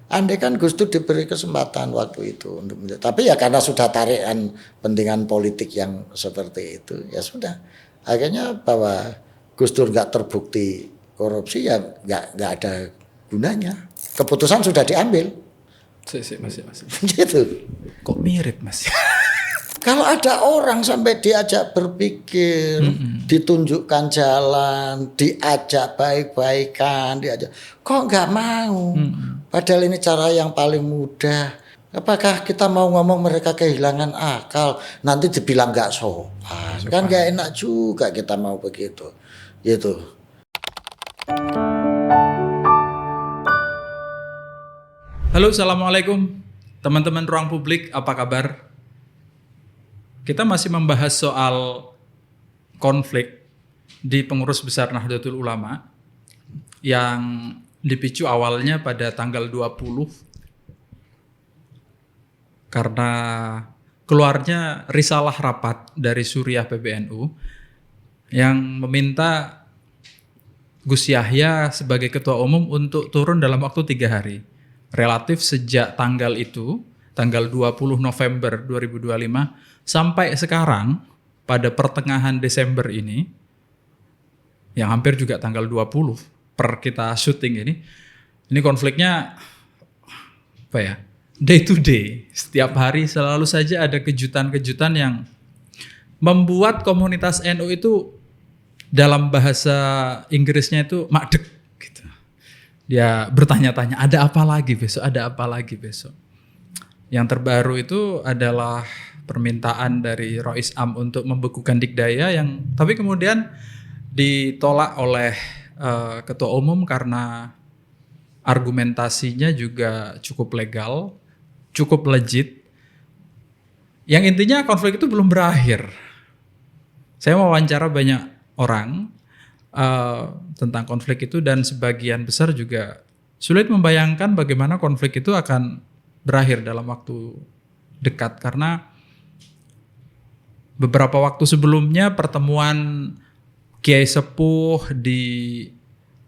Andai kan Gus Dur diberi kesempatan waktu itu untuk tapi ya karena sudah tarikan pentingan politik yang seperti itu, ya sudah. Akhirnya bahwa Gus Dur nggak terbukti korupsi ya nggak ada gunanya. Keputusan sudah diambil. Mas. Gitu. Kok mirip Mas? Kalau ada orang sampai diajak berpikir, ditunjukkan jalan, diajak baik-baikan, kok nggak mau? Padahal ini cara yang paling mudah. Apakah kita mau ngomong mereka kehilangan akal? Nanti dibilang nggak sopan. Kan nggak enak juga kita mau begitu. Gitu. Halo, assalamualaikum teman-teman Ruang Publik, apa kabar? Kita masih membahas soal konflik di pengurus besar Nahdlatul Ulama yang dipicu awalnya pada tanggal 20 karena keluarnya risalah rapat dari Suriah PBNU yang meminta Gus Yahya sebagai ketua umum untuk turun dalam waktu 3 hari. Relatif sejak tanggal itu, tanggal 20 November 2025, sampai sekarang pada pertengahan Desember ini, yang hampir juga tanggal 20 per kita syuting ini konfliknya apa ya, day to day. Setiap hari selalu saja ada kejutan-kejutan yang membuat komunitas NU itu dalam bahasa Inggrisnya itu makdek gitu. Dia bertanya-tanya, ada apa lagi besok, ada apa lagi besok. Yang terbaru itu adalah permintaan dari Rois Am untuk membekukan Dikdaya yang tapi kemudian ditolak oleh ketua umum karena argumentasinya juga cukup legal, cukup legit. Yang intinya konflik itu belum berakhir. Saya mewawancara banyak orang tentang konflik itu dan sebagian besar juga sulit membayangkan bagaimana konflik itu akan berakhir dalam waktu dekat karena beberapa waktu sebelumnya pertemuan Kiai Sepuh di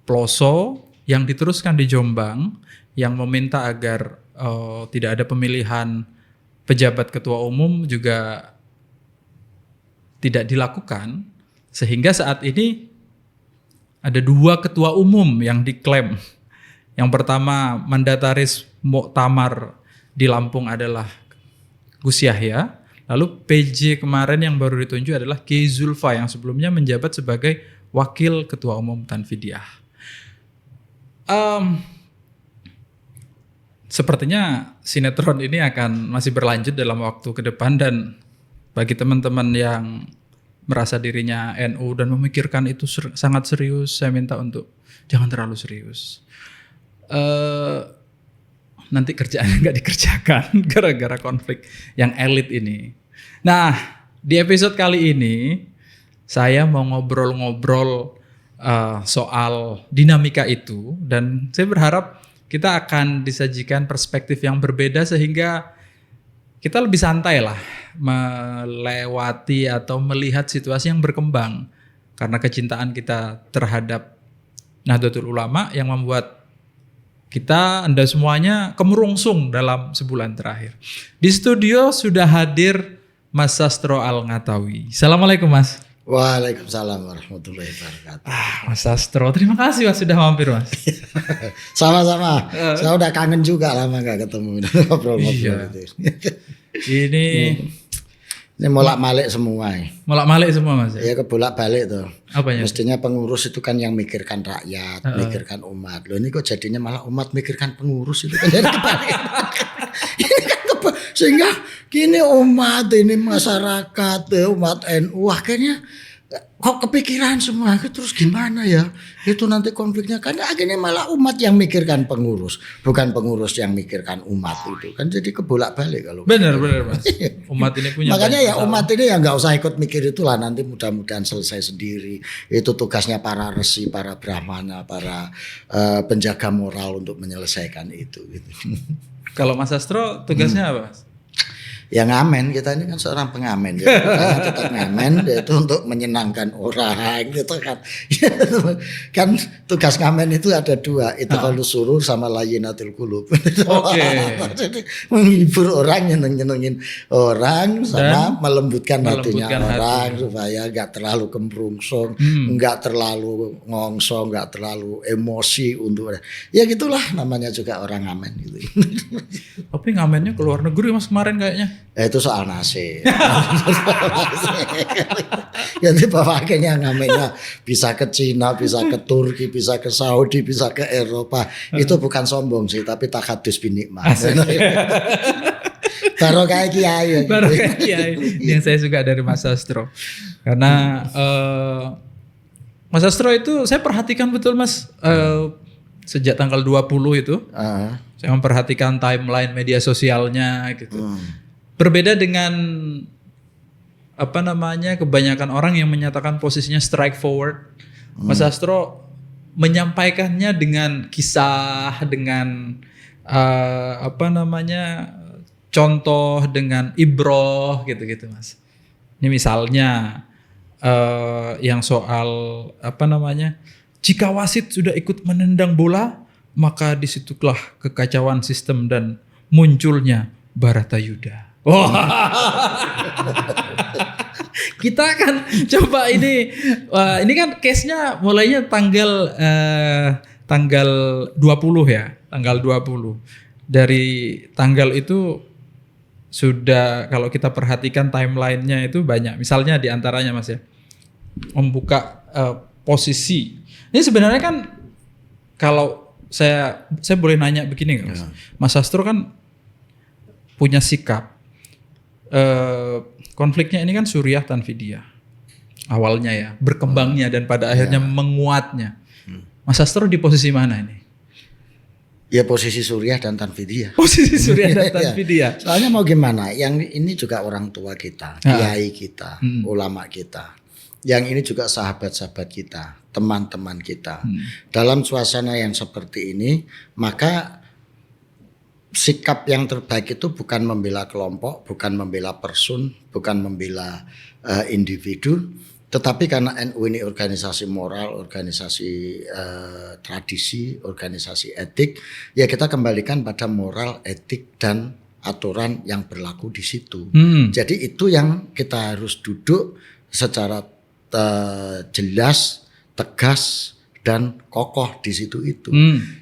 Ploso yang diteruskan di Jombang yang meminta agar tidak ada pemilihan pejabat ketua umum juga tidak dilakukan sehingga saat ini ada 2 ketua umum yang diklaim. Yang pertama mandataris Muktamar di Lampung adalah Gus Yahya. Lalu PJ kemarin yang baru ditunjuk adalah Kiai Zulfa yang sebelumnya menjabat sebagai Wakil Ketua Umum Tanfidiyah. Sepertinya sinetron ini akan masih berlanjut dalam waktu ke depan dan bagi teman-teman yang merasa dirinya NU dan memikirkan itu sangat serius, saya minta untuk jangan terlalu serius. Nanti kerjaannya nggak dikerjakan gara-gara konflik yang elit ini. Nah, di episode kali ini saya mau ngobrol-ngobrol soal dinamika itu dan saya berharap kita akan disajikan perspektif yang berbeda sehingga kita lebih santai lah melewati atau melihat situasi yang berkembang karena kecintaan kita terhadap Nahdlatul Ulama yang membuat kita, Anda semuanya kemerungsung dalam sebulan terakhir. Di studio sudah hadir Mas Sastro Al-Ngatawi. Assalamualaikum Mas. Waalaikumsalam warahmatullahi wabarakatuh. Mas Sastro, terima kasih Mas sudah mampir Mas. Sama-sama. Saya udah kangen juga lama gak ketemu ngobrol-ngobrol itu. Ini molak-malik semua. Molak-malik semua Mas. Ya kebolak-balik tuh. Apanya? Mestinya pengurus itu kan yang mikirkan rakyat, mikirkan umat. Loh ini kok jadinya malah umat mikirkan pengurus itu kan jadi kebalik. Ini kan sehingga kini umat ini masyarakat umat NU akhirnya kok kepikiran semua terus gimana ya itu nanti konfliknya kan akhirnya malah umat yang mikirkan pengurus bukan pengurus yang mikirkan umat itu kan jadi kebolak-balik kalau benar Mas. Umat ini punya makanya ya umat ini ya nggak usah ikut mikir itulah nanti mudah-mudahan selesai sendiri itu tugasnya para resi para brahmana para penjaga moral untuk menyelesaikan itu gitu. Kalau Mas Sastro tugasnya apa Mas? Ya ngamen, kita ini kan seorang pengamen ya. Kita tetap ngamen yaitu untuk menyenangkan orang gitu kan. Kan tugas ngamen itu ada dua, itu kalau surur sama layinatul qulub. Oke. Jadi menghibur orang, nyenengin orang sama melembutkan hatinya orang supaya enggak terlalu kemrungsung, enggak terlalu ngongso, enggak terlalu emosi untuk ya gitulah namanya juga orang ngamen gitu. Tapi ngamennya ke luar negeri Mas kemarin kayaknya. Itu soal nasib. Jadi bapaknya ngamennya bisa ke Cina, bisa ke Turki, bisa ke Saudi, bisa ke Eropa. Itu bukan sombong sih, tapi takadus binikmah. Baru kayak kiai. Baru kayak kiai. Yang saya suka dari Mas Sastro. Karena Mas Sastro itu saya perhatikan betul Mas. Sejak tanggal 20 itu. Saya memperhatikan timeline media sosialnya gitu. Berbeda dengan kebanyakan orang yang menyatakan posisinya strike forward. Mas Sastro menyampaikannya dengan kisah, dengan contoh, dengan ibroh gitu-gitu Mas. Ini misalnya yang soal jika wasit sudah ikut menendang bola, maka disitulah kekacauan sistem dan munculnya Baratayuda. Wah, kita akan coba ini kan case-nya mulainya tanggal 20 ya, tanggal 20. Dari tanggal itu sudah kalau kita perhatikan timeline-nya itu banyak. Misalnya diantaranya Mas ya, membuka posisi. Ini sebenarnya kan kalau saya boleh nanya begini Mas. Mas Sastro kan punya sikap. Konfliknya ini kan Suriah Tanfidiyah awalnya ya, berkembangnya dan pada akhirnya menguatnya. Mas Sastro di posisi mana ini? Ya posisi Suriah dan Tanfidiyah. Posisi Suriah dan Tanfidiyah. Soalnya mau gimana? Yang ini juga orang tua kita, kiai kita, ulama kita. Yang ini juga sahabat-sahabat kita, teman-teman kita. Dalam suasana yang seperti ini, maka sikap yang terbaik itu bukan membela kelompok, bukan membela person, bukan membela individu, tetapi karena NU ini organisasi moral, organisasi tradisi, organisasi etik, ya kita kembalikan pada moral, etik dan aturan yang berlaku di situ. Jadi itu yang kita harus duduk secara jelas, tegas dan kokoh di situ itu.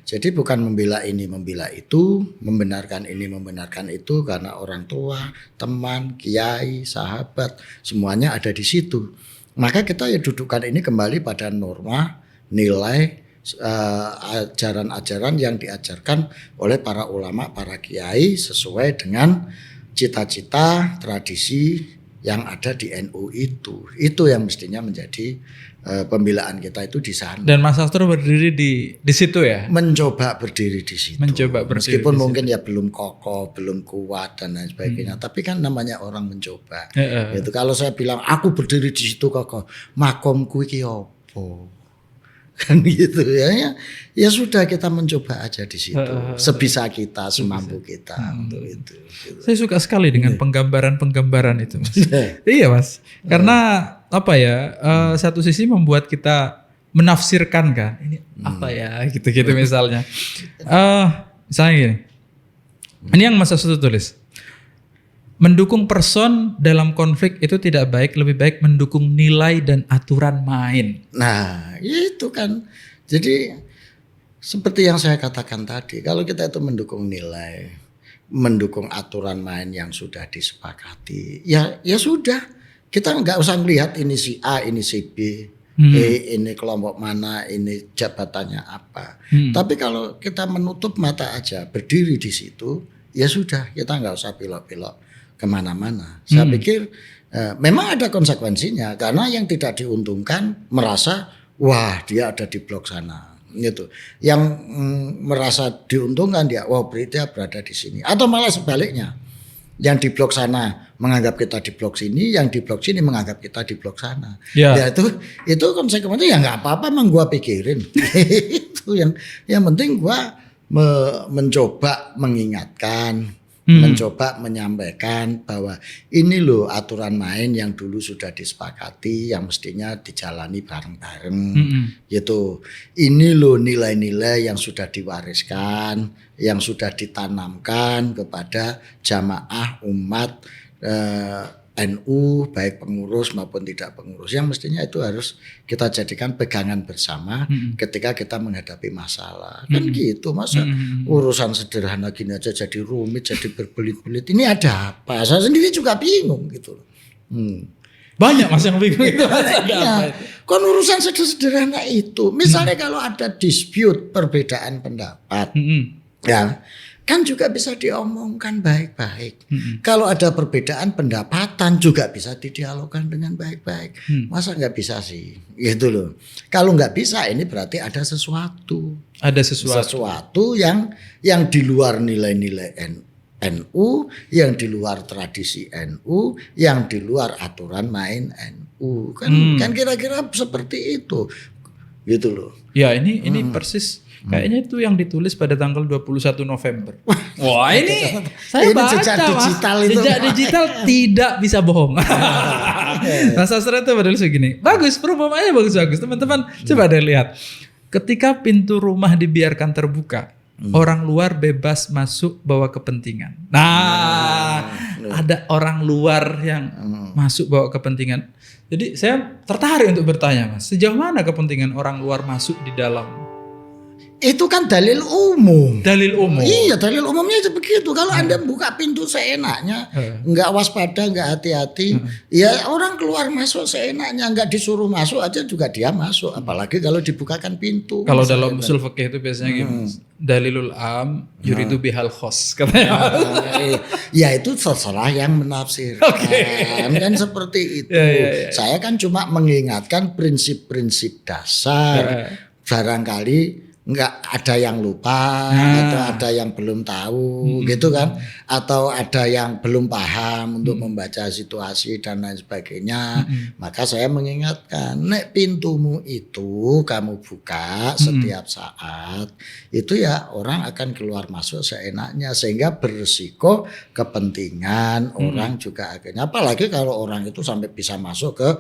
Jadi bukan membela ini, membela itu, membenarkan ini, membenarkan itu, karena orang tua, teman, kiai, sahabat, semuanya ada di situ. Maka kita ya dudukkan ini kembali pada norma, nilai, ajaran-ajaran yang diajarkan oleh para ulama, para kiai sesuai dengan cita-cita, tradisi yang ada di NU itu. Itu yang mestinya menjadi pembelaan kita itu di sana. Dan Mas Sastro berdiri di situ ya? Mencoba berdiri di situ. Meskipun mungkin ya belum kokoh, belum kuat dan lain sebagainya. Tapi kan namanya orang mencoba. Gitu. Kalau saya bilang aku berdiri di situ kokoh, makomku iki opo? Kan gitu ya. Ya sudah kita mencoba aja di situ. Sebisa kita, semampu kita untuk itu. Gitu. Saya suka sekali dengan penggambaran itu, Mas. Iya, Mas. Karena satu sisi membuat kita menafsirkan kan. Ini apa ya gitu-gitu misalnya. Misalnya gini. Ini yang Mas Sastro tulis. Mendukung person dalam konflik itu tidak baik, lebih baik mendukung nilai dan aturan main. Nah, itu kan. Jadi seperti yang saya katakan tadi, kalau kita itu mendukung nilai, mendukung aturan main yang sudah disepakati, ya sudah. Kita nggak usah melihat ini si A, ini si B, ini kelompok mana, ini jabatannya apa. Tapi kalau kita menutup mata aja, berdiri di situ, ya sudah, kita nggak usah pilok-pilok kemana-mana. Saya pikir memang ada konsekuensinya, karena yang tidak diuntungkan merasa wah dia ada di blok sana, gitu. Yang merasa diuntungkan dia, wah dia berada di sini. Atau malah sebaliknya, yang di blok sana menganggap kita di blok sini, yang di blok sini menganggap kita di blok sana. Ya itu konsekuensinya ya nggak apa-apa, emang gua pikirin. Itu yang penting gua mencoba mengingatkan, mencoba menyampaikan bahwa ini loh aturan main yang dulu sudah disepakati yang mestinya dijalani bareng-bareng gitu. Ini loh nilai-nilai yang sudah diwariskan, yang sudah ditanamkan kepada jamaah umat NU baik pengurus maupun tidak pengurus yang mestinya itu harus kita jadikan pegangan bersama ketika kita menghadapi masalah. Kan gitu, masa urusan sederhana gini aja jadi rumit, jadi berbelit-belit. Ini ada apa? Saya sendiri juga bingung gitu. Banyak Mas yang bingung itu. Ya, kan urusan sederhana itu. Misalnya kalau ada dispute perbedaan pendapat. Ya, kan juga bisa diomongkan baik-baik. Kalau ada perbedaan pendapatan juga bisa didialogkan dengan baik-baik. Masa nggak bisa sih? Gitu loh. Kalau nggak bisa ini berarti ada sesuatu. Ada sesuatu. Sesuatu yang di luar nilai-nilai NU, yang di luar tradisi NU, yang di luar aturan main NU. Kan kira-kira seperti itu. Gitu loh. Ya ini persis. Kayaknya itu yang ditulis pada tanggal 21 November. Wah ini saya baca jejak digital Mas. itu. Jejak digital tidak bisa bohong. Nah sastra itu padahal segini. Bagus, perumpamaannya bagus-bagus. Teman-teman coba deh lihat. Ketika pintu rumah dibiarkan terbuka, orang luar bebas masuk bawa kepentingan. Nah, ada orang luar yang masuk bawa kepentingan. Jadi saya tertarik untuk bertanya, Mas, sejauh mana kepentingan orang luar masuk di dalam? Itu kan dalil umum. Dalil umum. Iya, dalil umumnya itu begitu. Kalau Anda buka pintu seenaknya, nggak waspada, nggak hati-hati, ya orang keluar masuk seenaknya, nggak disuruh masuk aja juga dia masuk. Apalagi kalau dibukakan pintu. Kalau dalam usul fikih itu biasanya gini, dalilul am yuridu bihal khos katanya. Ya itu terserah yang menafsirkan. Kan seperti itu. Saya kan cuma mengingatkan prinsip-prinsip dasar. Barangkali nggak ada yang lupa atau ada yang belum tahu gitu kan, atau ada yang belum paham untuk membaca situasi dan lain sebagainya. Maka saya mengingatkan, nek pintumu itu kamu buka setiap saat, itu ya orang akan keluar masuk seenaknya sehingga berisiko kepentingan orang juga akhirnya, apalagi kalau orang itu sampai bisa masuk ke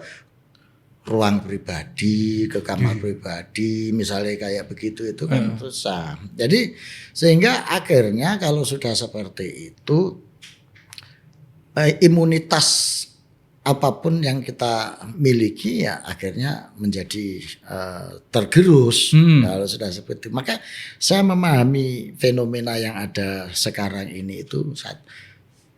ruang pribadi, ke kamar pribadi, misalnya kayak begitu, itu kan susah. Jadi sehingga akhirnya kalau sudah seperti itu, imunitas apapun yang kita miliki ya akhirnya menjadi tergerus kalau sudah seperti itu. Maka saya memahami fenomena yang ada sekarang ini itu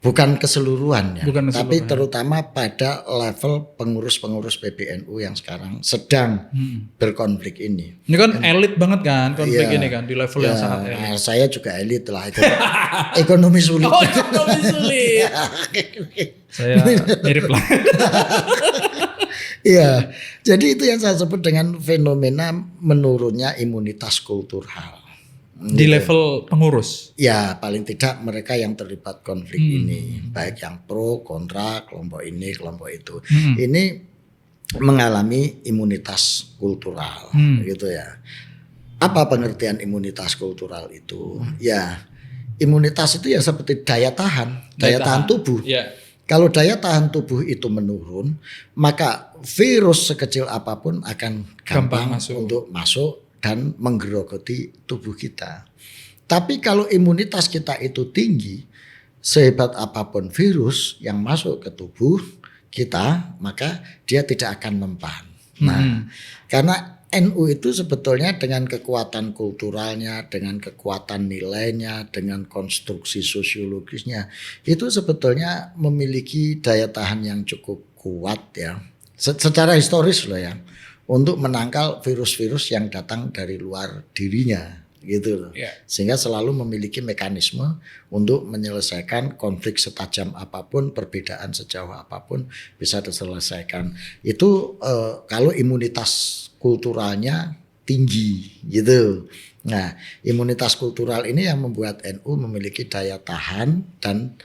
bukan keseluruhannya, tapi terutama pada level pengurus-pengurus PBNU yang sekarang sedang berkonflik ini. Ini kan elit banget kan konflik ini kan di level yang sangat elit. Nah, saya juga elit lah, ekonomi sulit. Oh, ekonomi sulit. Saya mirip lah. Iya, jadi itu yang saya sebut dengan fenomena menurunnya imunitas kultural. Di level pengurus? Ya paling tidak mereka yang terlibat konflik ini, baik yang pro, kontra, kelompok ini, kelompok itu. Ini mengalami imunitas kultural gitu ya. Apa pengertian imunitas kultural itu? Ya imunitas itu ya seperti daya tahan tubuh. Yeah. Kalau daya tahan tubuh itu menurun, maka virus sekecil apapun akan gampang untuk masuk dan menggerogoti tubuh kita. Tapi kalau imunitas kita itu tinggi, sehebat apapun virus yang masuk ke tubuh kita, maka dia tidak akan mempan. Nah, karena NU itu sebetulnya dengan kekuatan kulturalnya, dengan kekuatan nilainya, dengan konstruksi sosiologisnya, itu sebetulnya memiliki daya tahan yang cukup kuat ya. Secara historis loh ya. Untuk menangkal virus-virus yang datang dari luar dirinya gitu loh. Yeah. Sehingga selalu memiliki mekanisme untuk menyelesaikan konflik setajam apapun, perbedaan sejauh apapun bisa diselesaikan. Itu kalau imunitas kulturalnya tinggi gitu. Nah, imunitas kultural ini yang membuat NU memiliki daya tahan dan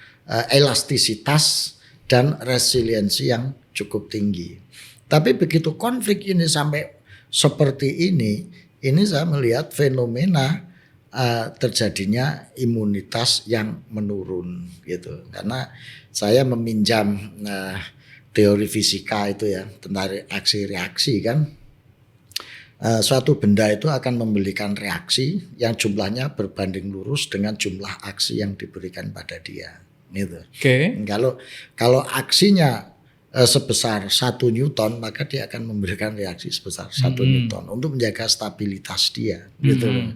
elastisitas dan resiliensi yang cukup tinggi. Tapi begitu konflik ini sampai seperti ini saya melihat fenomena terjadinya imunitas yang menurun gitu. Karena saya meminjam teori fisika itu ya tentang reaksi-reaksi kan. Suatu benda itu akan memberikan reaksi yang jumlahnya berbanding lurus dengan jumlah aksi yang diberikan pada dia. Gitu. Oke. Kalau aksinya sebesar 1 Newton, maka dia akan memberikan reaksi sebesar 1 Newton untuk menjaga stabilitas dia, gitu loh.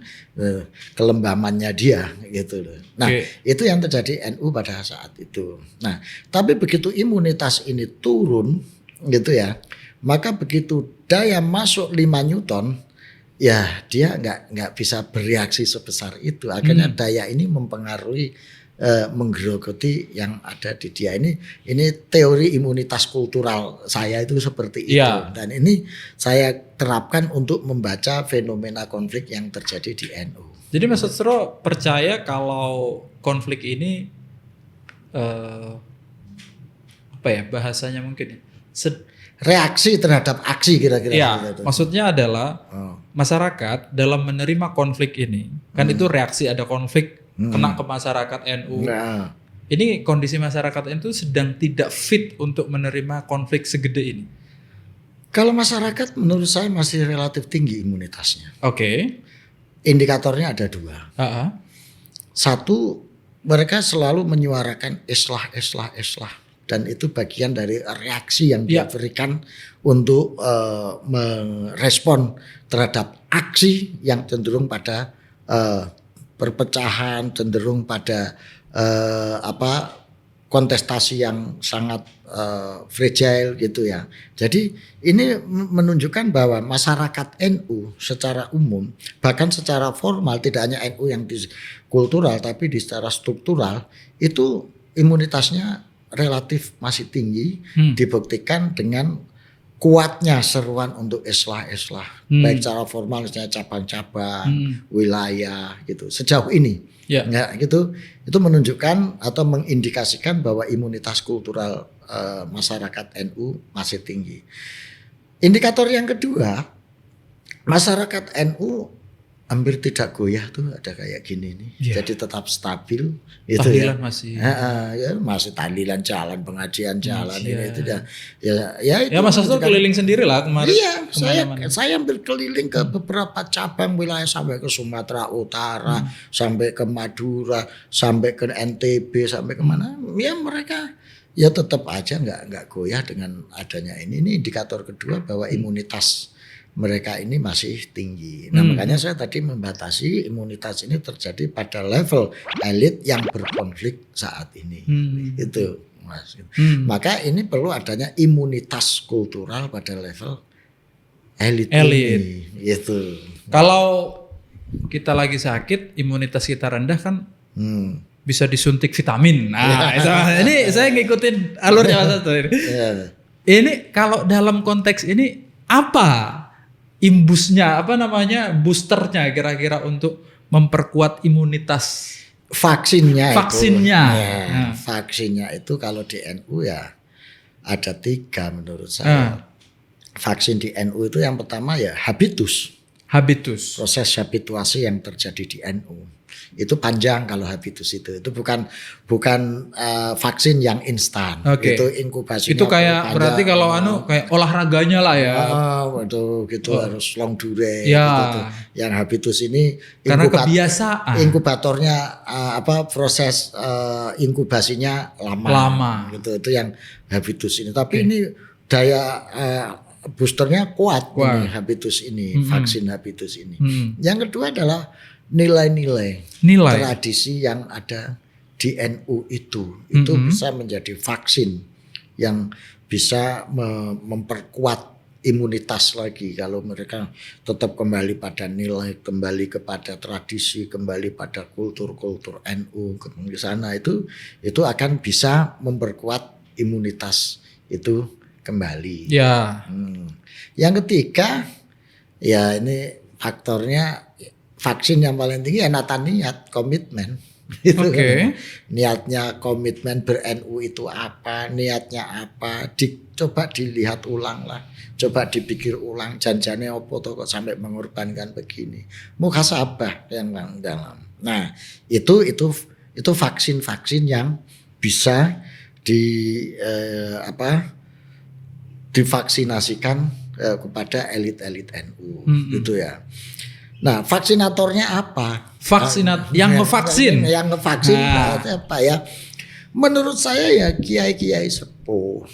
Kelembamannya dia, gitu loh. Nah, itu yang terjadi NU pada saat itu. Nah, tapi begitu imunitas ini turun, gitu ya, maka begitu daya masuk 5 Newton, ya dia nggak bisa bereaksi sebesar itu. Akhirnya daya ini mempengaruhi menggerogoti yang ada di dia. Ini teori imunitas kultural saya itu seperti itu. Dan ini saya terapkan untuk membaca fenomena konflik yang terjadi di NU. Jadi Mas Sastro percaya kalau konflik ini apa ya bahasanya mungkin reaksi terhadap aksi kira-kira. Ya, maksudnya adalah masyarakat dalam menerima konflik ini kan itu reaksi ada konflik kena ke masyarakat NU. Nah. Ini kondisi masyarakat NU sedang tidak fit untuk menerima konflik segede ini. Kalau masyarakat menurut saya masih relatif tinggi imunitasnya. Oke. Indikatornya ada 2. Satu, mereka selalu menyuarakan islah. Dan itu bagian dari reaksi yang dia berikan untuk merespon terhadap aksi yang cenderung pada perpecahan, cenderung pada kontestasi yang sangat fragile gitu ya. Jadi ini menunjukkan bahwa masyarakat NU secara umum, bahkan secara formal, tidak hanya NU yang di kultural tapi di secara struktural itu imunitasnya relatif masih tinggi, dibuktikan dengan kuatnya seruan untuk islah, baik secara formal misalnya cabang-cabang, wilayah gitu. Sejauh ini, gitu, itu menunjukkan atau mengindikasikan bahwa imunitas kultural masyarakat NU masih tinggi. Indikator yang kedua, masyarakat NU hampir tidak goyah tuh ada kayak gini nih, jadi tetap stabil. Itu tahlilan masih. Masih tahlilan jalan, pengajian jalan ini itu itu. Ya Mas Sastro keliling sendiri lah kemarin. Iya, saya hampir keliling ke beberapa cabang wilayah sampai ke Sumatera Utara, sampai ke Madura, sampai ke NTB, sampai kemana. Ya mereka ya tetap aja nggak goyah dengan adanya ini. Ini indikator kedua bahwa imunitas mereka ini masih tinggi. Nah makanya saya tadi membatasi imunitas ini terjadi pada level elit yang berkonflik saat ini. Itu Mas. Maka ini perlu adanya imunitas kultural pada level elit. Ini. Gitu. Kalau kita lagi sakit, imunitas kita rendah kan bisa disuntik vitamin. Nah ini saya ngikutin alurnya Mas Sastro. Ini kalau dalam konteks ini apa imbusnya, boosternya kira-kira untuk memperkuat imunitas vaksinnya. Vaksinnya itu kalau di NU ya ada 3 menurut saya. Vaksin di NU itu yang pertama ya habitus. Proses habituasi yang terjadi di NU. Itu panjang kalau habitus itu bukan vaksin yang instan. Itu inkubasinya itu kayak berarti kalau kayak olahraganya lah ya. Gitu harus long dure gitu. Yang habitus ini karena kebiasaan. Inkubatornya proses inkubasinya lama. Gitu. Itu yang habitus ini. Tapi ini daya boosternya kuat. Ini habitus ini, vaksin habitus ini. Yang kedua adalah nilai-nilai tradisi yang ada di NU itu bisa menjadi vaksin yang bisa memperkuat imunitas lagi kalau mereka tetap kembali pada nilai, kembali kepada tradisi, kembali pada kultur NU ke sana itu akan bisa memperkuat imunitas itu kembali. Yang ketiga ya ini faktornya vaksin yang paling tinggi ya niat, komitmen. Gitu Oke. kan. Niatnya komitmen ber-NU itu apa, niatnya apa, coba dilihat ulang lah, coba dipikir ulang, janjane opo to kok sampai mengorbankan begini. Muhasabah yang dalam. Nah, itu vaksin-vaksin yang bisa divaksinasikan kepada elit-elit NU gitu ya. Nah, vaksinatornya apa? Yang ngevaksin. Yang ngevaksin apa ya? Menurut saya ya kiai-kiai sepuh.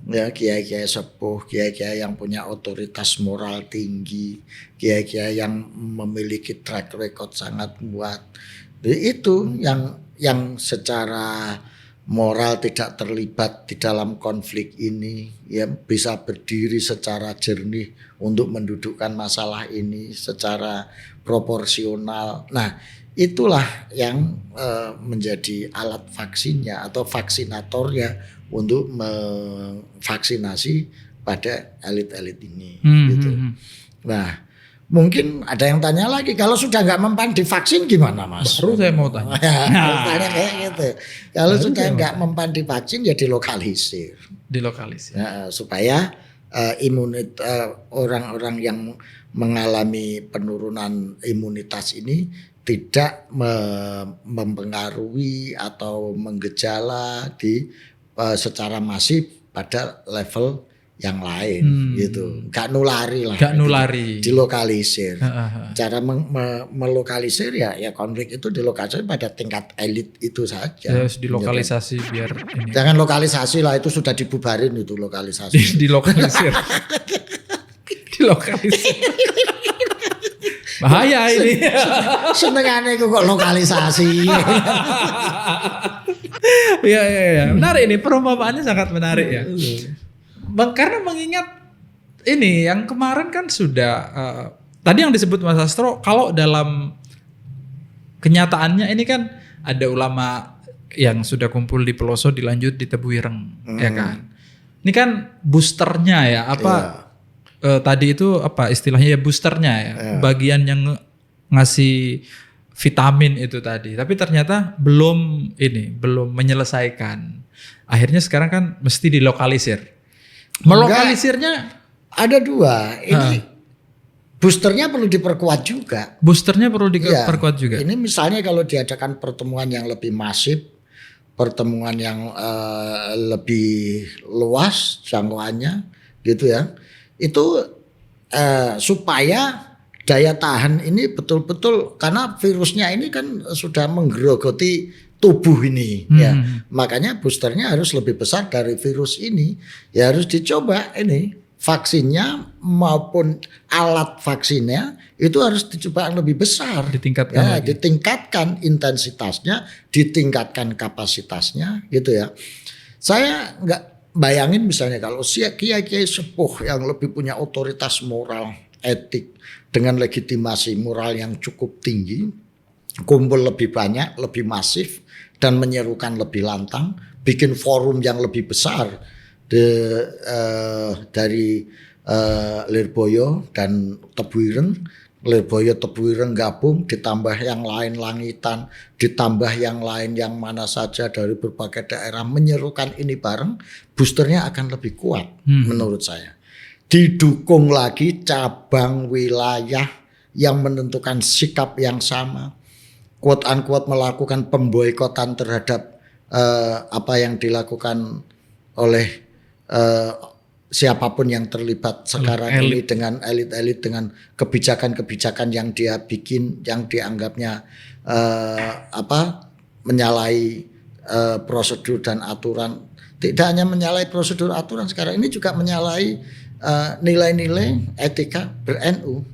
Ya, kiai-kiai sepuh, kiai-kiai yang punya otoritas moral tinggi, kiai-kiai yang memiliki track record sangat kuat. Jadi itu yang secara moral tidak terlibat di dalam konflik ini, ya bisa berdiri secara jernih untuk mendudukkan masalah ini secara proporsional. Nah, itulah yang menjadi alat vaksinnya atau vaksinatornya untuk memvaksinasi pada elit-elit ini. Gitu. Nah, mungkin ada yang tanya lagi, kalau sudah nggak mempan divaksin gimana, Mas? Baru saya mau tanya. Tanya kayak gitu. Kalau sudah nggak mempan divaksin ya dilokalisir. Dilokalisir. Supaya orang-orang yang mengalami penurunan imunitas ini tidak mempengaruhi atau menggejala secara masif pada level yang lain gitu, nggak nulari lah, dilokalisir. Cara melokalisir ya konflik itu dilokalisir pada tingkat elit itu saja. Dilokalisasi gitu. Biar ini. Jangan lokalisasi lah, itu sudah dibubarin itu lokalisasi. Dilokalisir. Bahaya ini. Senengane kok lokalisasi. Iya. Menarik ini, perumpamaannya sangat menarik ya. Karena mengingat ini yang kemarin kan sudah tadi yang disebut Mas Astro, kalau dalam kenyataannya ini kan ada ulama yang sudah kumpul di Peloso dilanjut di Tebuireng, ya kan. Ini kan boosternya ya, tadi itu apa istilahnya ya, boosternya ya, bagian yang ngasih vitamin itu tadi. Tapi ternyata belum menyelesaikan. Akhirnya sekarang kan mesti dilokalisir. Melokalisirnya ada dua. Ini boosternya perlu diperkuat juga. Boosternya perlu diperkuat juga. Ini misalnya kalau diadakan pertemuan yang lebih masif, pertemuan yang lebih luas jangkauannya, gitu ya. Itu supaya daya tahan ini betul-betul, karena virusnya ini kan sudah menggerogoti tubuh ini ya. Makanya boosternya harus lebih besar dari virus ini. Ya harus dicoba ini vaksinnya maupun alat vaksinnya itu harus dicoba yang lebih besar. Ditingkatkan intensitasnya, ditingkatkan kapasitasnya gitu ya. Saya nggak bayangin misalnya kalau kiai-kiai sepuh yang lebih punya otoritas moral, etik dengan legitimasi moral yang cukup tinggi, kumpul lebih banyak, lebih masif, dan menyerukan lebih lantang, bikin forum yang lebih besar dari Lirboyo dan Tebuireng. Lirboyo, Tebuireng gabung, ditambah yang lain Langitan, ditambah yang lain yang mana saja dari berbagai daerah, menyerukan ini bareng, boosternya akan lebih kuat menurut saya. Didukung lagi cabang wilayah yang menentukan sikap yang sama, quote unquote melakukan pemboikotan terhadap apa yang dilakukan oleh siapapun yang terlibat sekarang ini dengan elit-elit, dengan kebijakan-kebijakan yang dia bikin, yang dianggapnya menyalahi prosedur dan aturan. Tidak hanya menyalahi prosedur aturan, sekarang ini juga menyalahi nilai-nilai etika ber-NU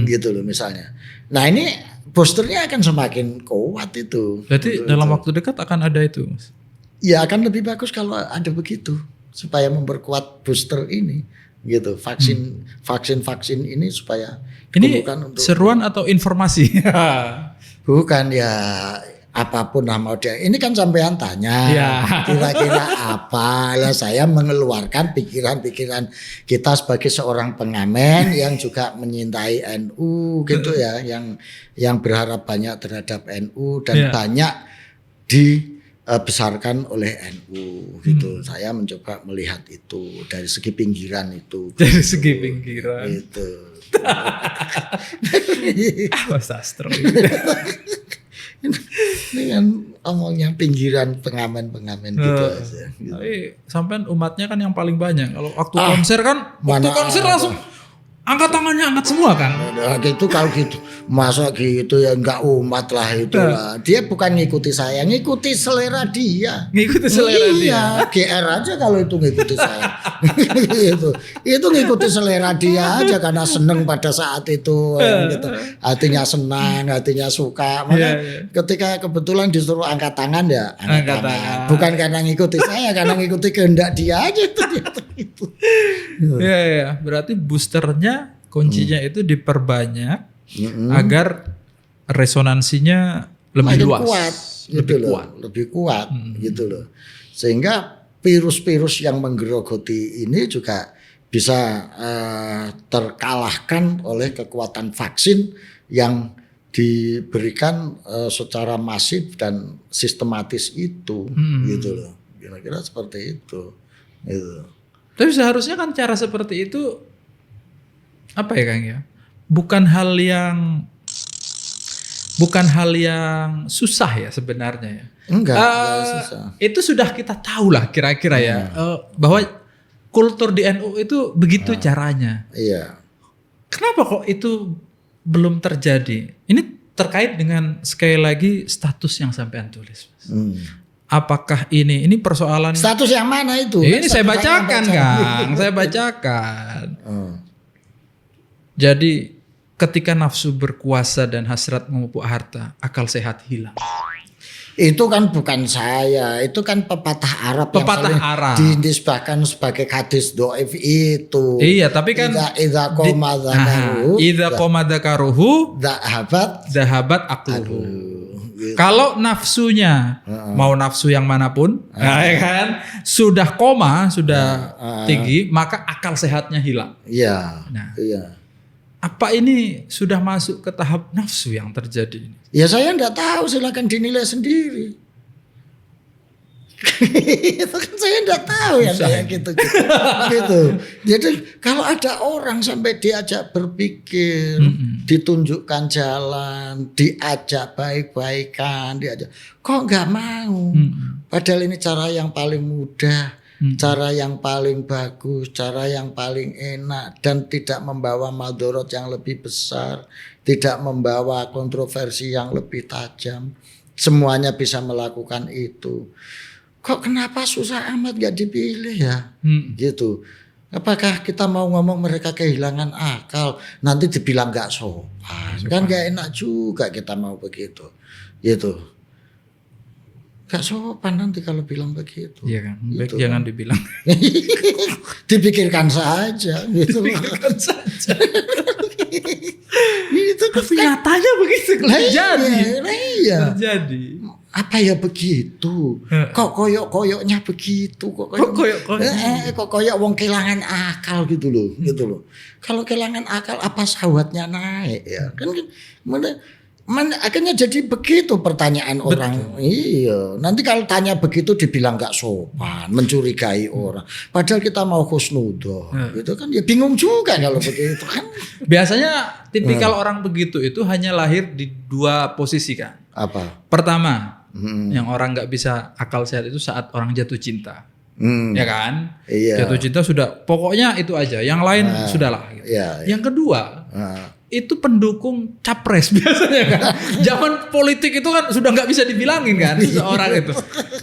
gitu loh misalnya. Nah ini boosternya akan semakin kuat itu. Berarti dalam waktu dekat akan ada itu, Mas? Ya akan lebih bagus kalau ada begitu, supaya memperkuat booster ini gitu. Vaksin ini supaya ini untuk seruan atau informasi? Bukan ya, apapun lah mau dia. Ini kan sampean tanya Ya. kira-kira apa. Lah saya mengeluarkan pikiran-pikiran kita sebagai seorang pengamen yang juga menyintai NU gitu ya, yang berharap banyak terhadap NU dan Ya. banyak dibesarkan oleh NU gitu. Saya mencoba melihat itu dari segi pinggiran itu. Dari segi pinggiran. Itu. Mas Astro. Ini kan omongnya pinggiran pengamen-pengamen gitu aja. Gitu. Tapi sampean umatnya kan yang paling banyak. Kalau waktu konser kan, waktu mana konser ada. langsung angkat tangannya angkat semua kan. Nah, gitu kalau gitu masa gitu ya enggak umat lah itu lah. Dia bukan ngikuti saya, ngikuti selera dia. Ngikuti selera Iya, GR aja kalau itu ngikuti saya. itu ngikuti selera dia aja karena seneng pada saat itu gitu. Hatinya senang, hatinya suka. Maka ketika kebetulan disuruh angkat tangan ya angkat tangan. Bukan karena ngikuti saya, karena ngikuti kehendak dia aja itu. Iya. Berarti boosternya kuncinya itu diperbanyak agar resonansinya lebih Makin luas, kuat, lebih kuat gitu loh. Sehingga virus-virus yang menggerogoti ini juga bisa terkalahkan oleh kekuatan vaksin yang diberikan secara masif dan sistematis itu gitu loh. Kira-kira seperti itu. Gitu. Tapi seharusnya kan cara seperti itu apa ya Kang ya? Bukan hal yang susah ya sebenarnya ya. Enggak susah. Itu sudah kita tahu lah kira-kira ya bahwa kultur di NU itu begitu caranya. Iya. Kenapa kok itu belum terjadi? Ini terkait dengan sekali lagi status yang sampean tulis, Mas. Apakah ini persoalan Status yang mana itu? ini saya bacakan Kang, saya bacakan. Jadi ketika nafsu berkuasa dan hasrat memupuk harta, akal sehat hilang. Itu kan bukan saya, itu kan pepatah Arab Pepatah yang Arab. dinisbahkan sebagai hadis doif itu. Iya, tapi kan idza qoma dzakaruhu idza qoma dzakaruhu zahabat aqluhu. Kalau nafsunya mau nafsu yang manapun, ya kan, sudah koma, sudah tinggi, maka akal sehatnya hilang. Iya. Nah. Iya. Apa ini sudah masuk ke tahap nafsu yang terjadi ini? Ya saya enggak tahu, silakan dinilai sendiri. Itu kan saya enggak tahu ya kayak gitu. Jadi kalau ada orang sampai diajak berpikir, ditunjukkan jalan, diajak baik-baikan, kok enggak mau? Padahal ini cara yang paling mudah, cara yang paling bagus, cara yang paling enak dan tidak membawa madorot yang lebih besar, tidak membawa kontroversi yang lebih tajam. Semuanya bisa melakukan itu. Kok kenapa susah amat gak dipilih ya? Gitu. Apakah kita mau ngomong mereka kehilangan akal, nanti dibilang gak sopan. Kan gak enak juga kita mau begitu. Gitu. Gak sopan nanti kalau bilang begitu. Iya kan, gitu. jangan dibilang. Dipikirkan saja. Gitu. Dipikirkan saja. Itu Tapi nyatanya begitu terjadi. Iya. Terjadi. Apa ya begitu? Kok koyok-koyoknya begitu? Kok koyok wong kehilangan akal gitu loh. Kalau kehilangan akal apa syahwatnya naik ya? Kan akhirnya jadi begitu pertanyaan orang. Iya. Nanti kalau tanya begitu dibilang gak sopan, mencurigai orang. Padahal kita mau husnudzon. Gitu kan ya bingung juga kalau begitu kan. Biasanya tipikal orang begitu itu hanya lahir di dua posisi kan. Apa? Pertama, yang orang nggak bisa akal sehat itu saat orang jatuh cinta, ya kan? Iya. Jatuh cinta sudah, pokoknya itu aja. Yang lain sudahlah. Gitu. Iya. Yang kedua, itu pendukung capres biasanya kan. Zaman politik itu kan sudah nggak bisa dibilangin kan seorang itu.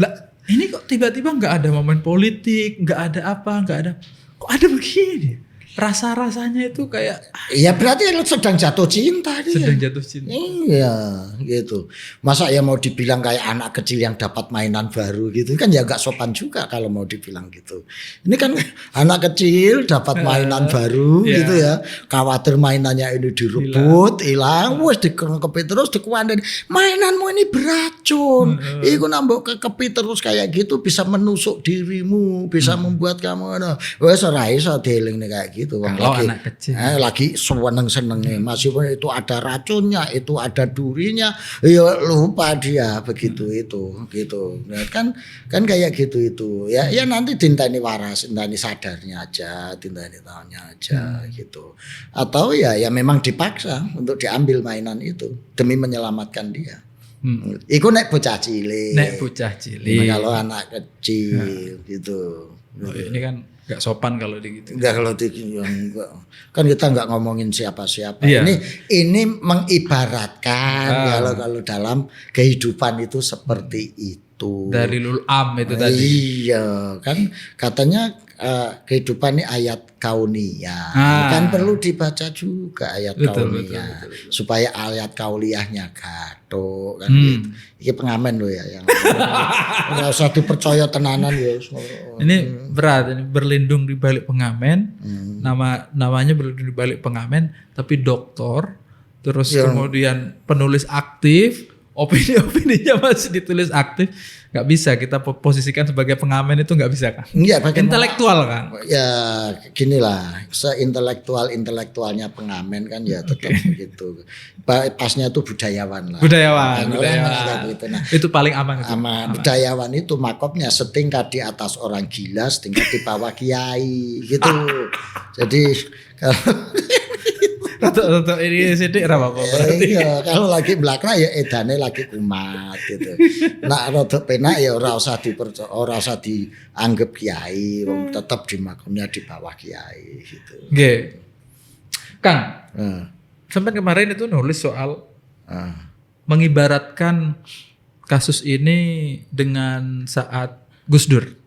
Lah, ini kok tiba-tiba nggak ada momen politik, nggak ada apa, nggak ada. Kok ada begini? Rasa-rasanya itu kayak ya berarti sedang jatuh cinta dia. Sedang jatuh cinta. Iya, gitu. Masa ya mau dibilang kayak anak kecil yang dapat mainan baru gitu kan ya gak sopan juga kalau mau dibilang gitu. Ini kan anak kecil dapat mainan baru gitu ya. Khawatir mainannya ini direbut, hilang, wes dikengkepi terus dikuandani. Mainanmu ini berat racun. Iku nambah kekepi terus kayak gitu bisa menusuk dirimu, bisa membuat kamu wes ora iso dielingne kayak gitu. Wong Kalau lagi anak kecil. lagi seneng-senengnya masih itu ada racunnya, itu ada durinya, ya lupa dia begitu itu gitu. Nah, kan kayak gitu itu. Ya nanti dinteni waras, dinteni sadarnya aja, dinteni tahunya aja gitu. Atau ya memang dipaksa untuk diambil mainan itu demi menyelamatkan dia. Iku nek bocah cilik. Kalau anak kecil gitu. Oh, ini kan gak sopan kalau gitu. Enggak kalau enggak. Kan kita enggak ngomongin siapa-siapa. Ini mengibaratkan kalau dalam kehidupan itu seperti itu. Dari Lul Am itu tadi. Iya, kan katanya kehidupan ini ayat kauniyah. Kan perlu dibaca juga ayat kauniyah supaya ayat kauliyahnya gathuk kan gitu. Iki pengamen loh ya yang ora usah dipercaya tenanan ya. Ini berat, ini berlindung di balik pengamen. Namanya berlindung di balik pengamen, tapi doktor, terus kemudian penulis aktif, opini-opininya masih ditulis aktif. Nggak bisa kita posisikan sebagai pengamen itu nggak bisa kan? Intelektual kan? Ya ginilah, seintelektualnya pengamen kan ya tetap begitu. Pasnya itu budayawan lah. Budayawan. Gitu. Nah, itu paling aman. Budayawan itu makopnya setingkat di atas orang gila, setingkat di bawah kiai gitu. Jadi kalau ini sidik apa berarti. Iya, kalau lagi belakang ya edane lagi kumat gitu. Nak rada penak ya ora usah dianggap kiai, tetap di makamnya di bawah kiai gitu. Nggih. Kang. Sampai kemarin itu nulis soal mengibaratkan kasus ini dengan saat Gus Dur.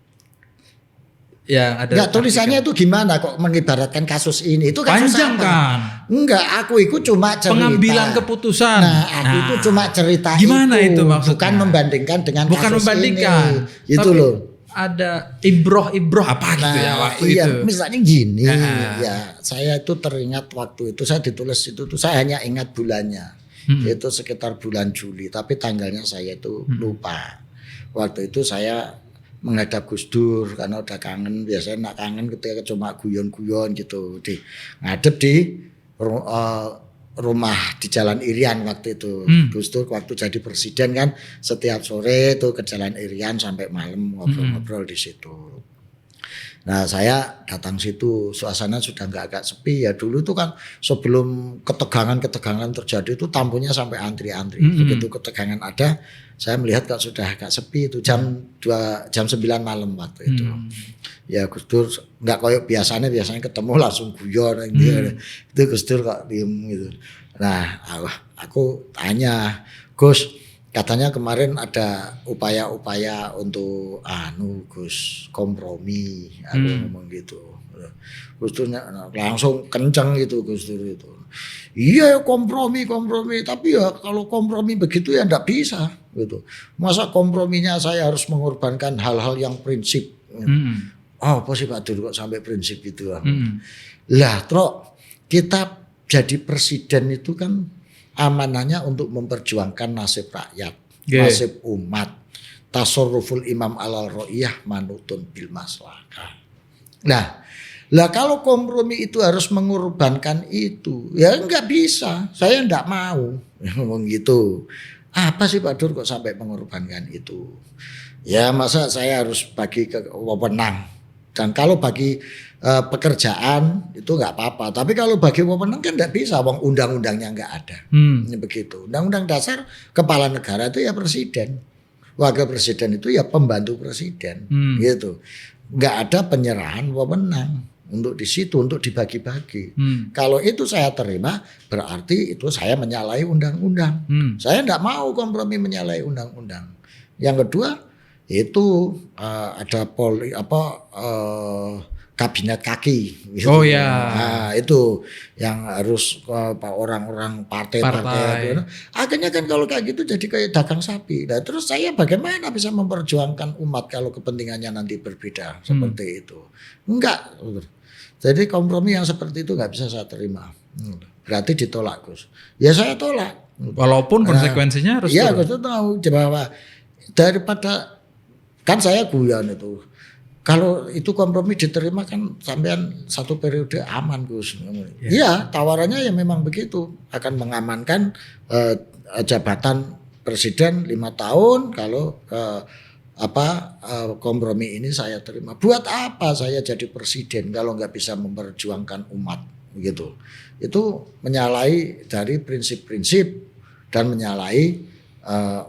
Ya, ada. Enggak, tulisannya itu gimana kok mengibaratkan kasus ini? Itu kasus panjang apa? Kan? Enggak, aku itu cuma cerita. Pengambilan keputusan. Aku itu cuma cerita gimana itu maksudnya? Bukan membandingkan dengan bukan kasus membandingkan, ini. Gitu tapi loh. Ada ibroh apa gitu ya waktu itu. Misalnya gini, ya saya itu teringat waktu itu saya ditulis itu tuh saya hanya ingat bulannya. Itu sekitar bulan Juli, tapi tanggalnya saya itu lupa. Waktu itu saya menghadap Gus Dur karena udah kangen, biasanya nak kangen ketika cuma guyon-guyon gitu ngadep di rumah di Jalan Irian waktu itu. Gus Dur waktu jadi presiden kan setiap sore tuh ke Jalan Irian sampai malam ngobrol-ngobrol di situ. Nah saya datang situ, suasana sudah agak sepi ya. Dulu tuh kan sebelum ketegangan terjadi itu tamunya sampai antri-antri. Begitu ketegangan ada, saya melihat kok sudah agak sepi itu jam 9 malam waktu itu. Ya Gus Dur nggak kayak biasanya ketemu langsung guyon itu Gus Dur kok diem gitu. Nah aku tanya, Gus, katanya kemarin ada upaya-upaya untuk Gus kompromi, aku ngomong gitu. Gus Dur langsung kencang gitu Gus Dur itu. Iya kompromi, tapi ya kalau kompromi begitu ya enggak bisa gitu. Masa komprominya saya harus mengorbankan hal-hal yang prinsip. Oh, apa sih Pak Dur kok sampai prinsip itu? Lah, Trok, kita jadi presiden itu kan amanahnya untuk memperjuangkan nasib rakyat, nasib umat. Tasarruful imam alal ro'iyah manutun bil maslahah. Lah kalau kompromi itu harus mengorbankan itu, ya enggak bisa. Saya enggak mau ngomong gitu. Apa sih Pak Dur kok sampai mengorbankan itu? Ya masa saya harus bagi ke wewenang. Dan kalau bagi pekerjaan itu nggak apa-apa. Tapi kalau bagi wewenang kan nggak bisa, wong undang-undangnya nggak ada. Begitu. Undang-undang dasar kepala negara itu ya presiden, wakil presiden itu ya pembantu presiden, gitu. Nggak ada penyerahan wewenang untuk di situ untuk dibagi-bagi. Kalau itu saya terima, berarti itu saya menyalahi undang-undang. Saya nggak mau kompromi menyalahi undang-undang. Yang kedua itu ada kabinet kaki gitu. Oh ya. Nah, itu yang harus orang-orang partai. Akhirnya kan kalau kayak gitu jadi kayak dagang sapi. Nah, terus saya bagaimana bisa memperjuangkan umat kalau kepentingannya nanti berbeda seperti itu? Enggak. Jadi kompromi yang seperti itu nggak bisa saya terima. Berarti ditolak Gus. Ya saya tolak. Walaupun konsekuensinya harus Iya, turun. Gus Dur tahu bahwa daripada kan saya guyon itu. Kalau itu kompromi diterima kan sampean 1 periode aman Gus. Iya, tawarannya ya memang begitu, akan mengamankan jabatan presiden 5 tahun kalau kompromi ini saya terima. Buat apa saya jadi presiden kalau nggak bisa memperjuangkan umat gitu. Itu menyalahi dari prinsip-prinsip dan menyalahi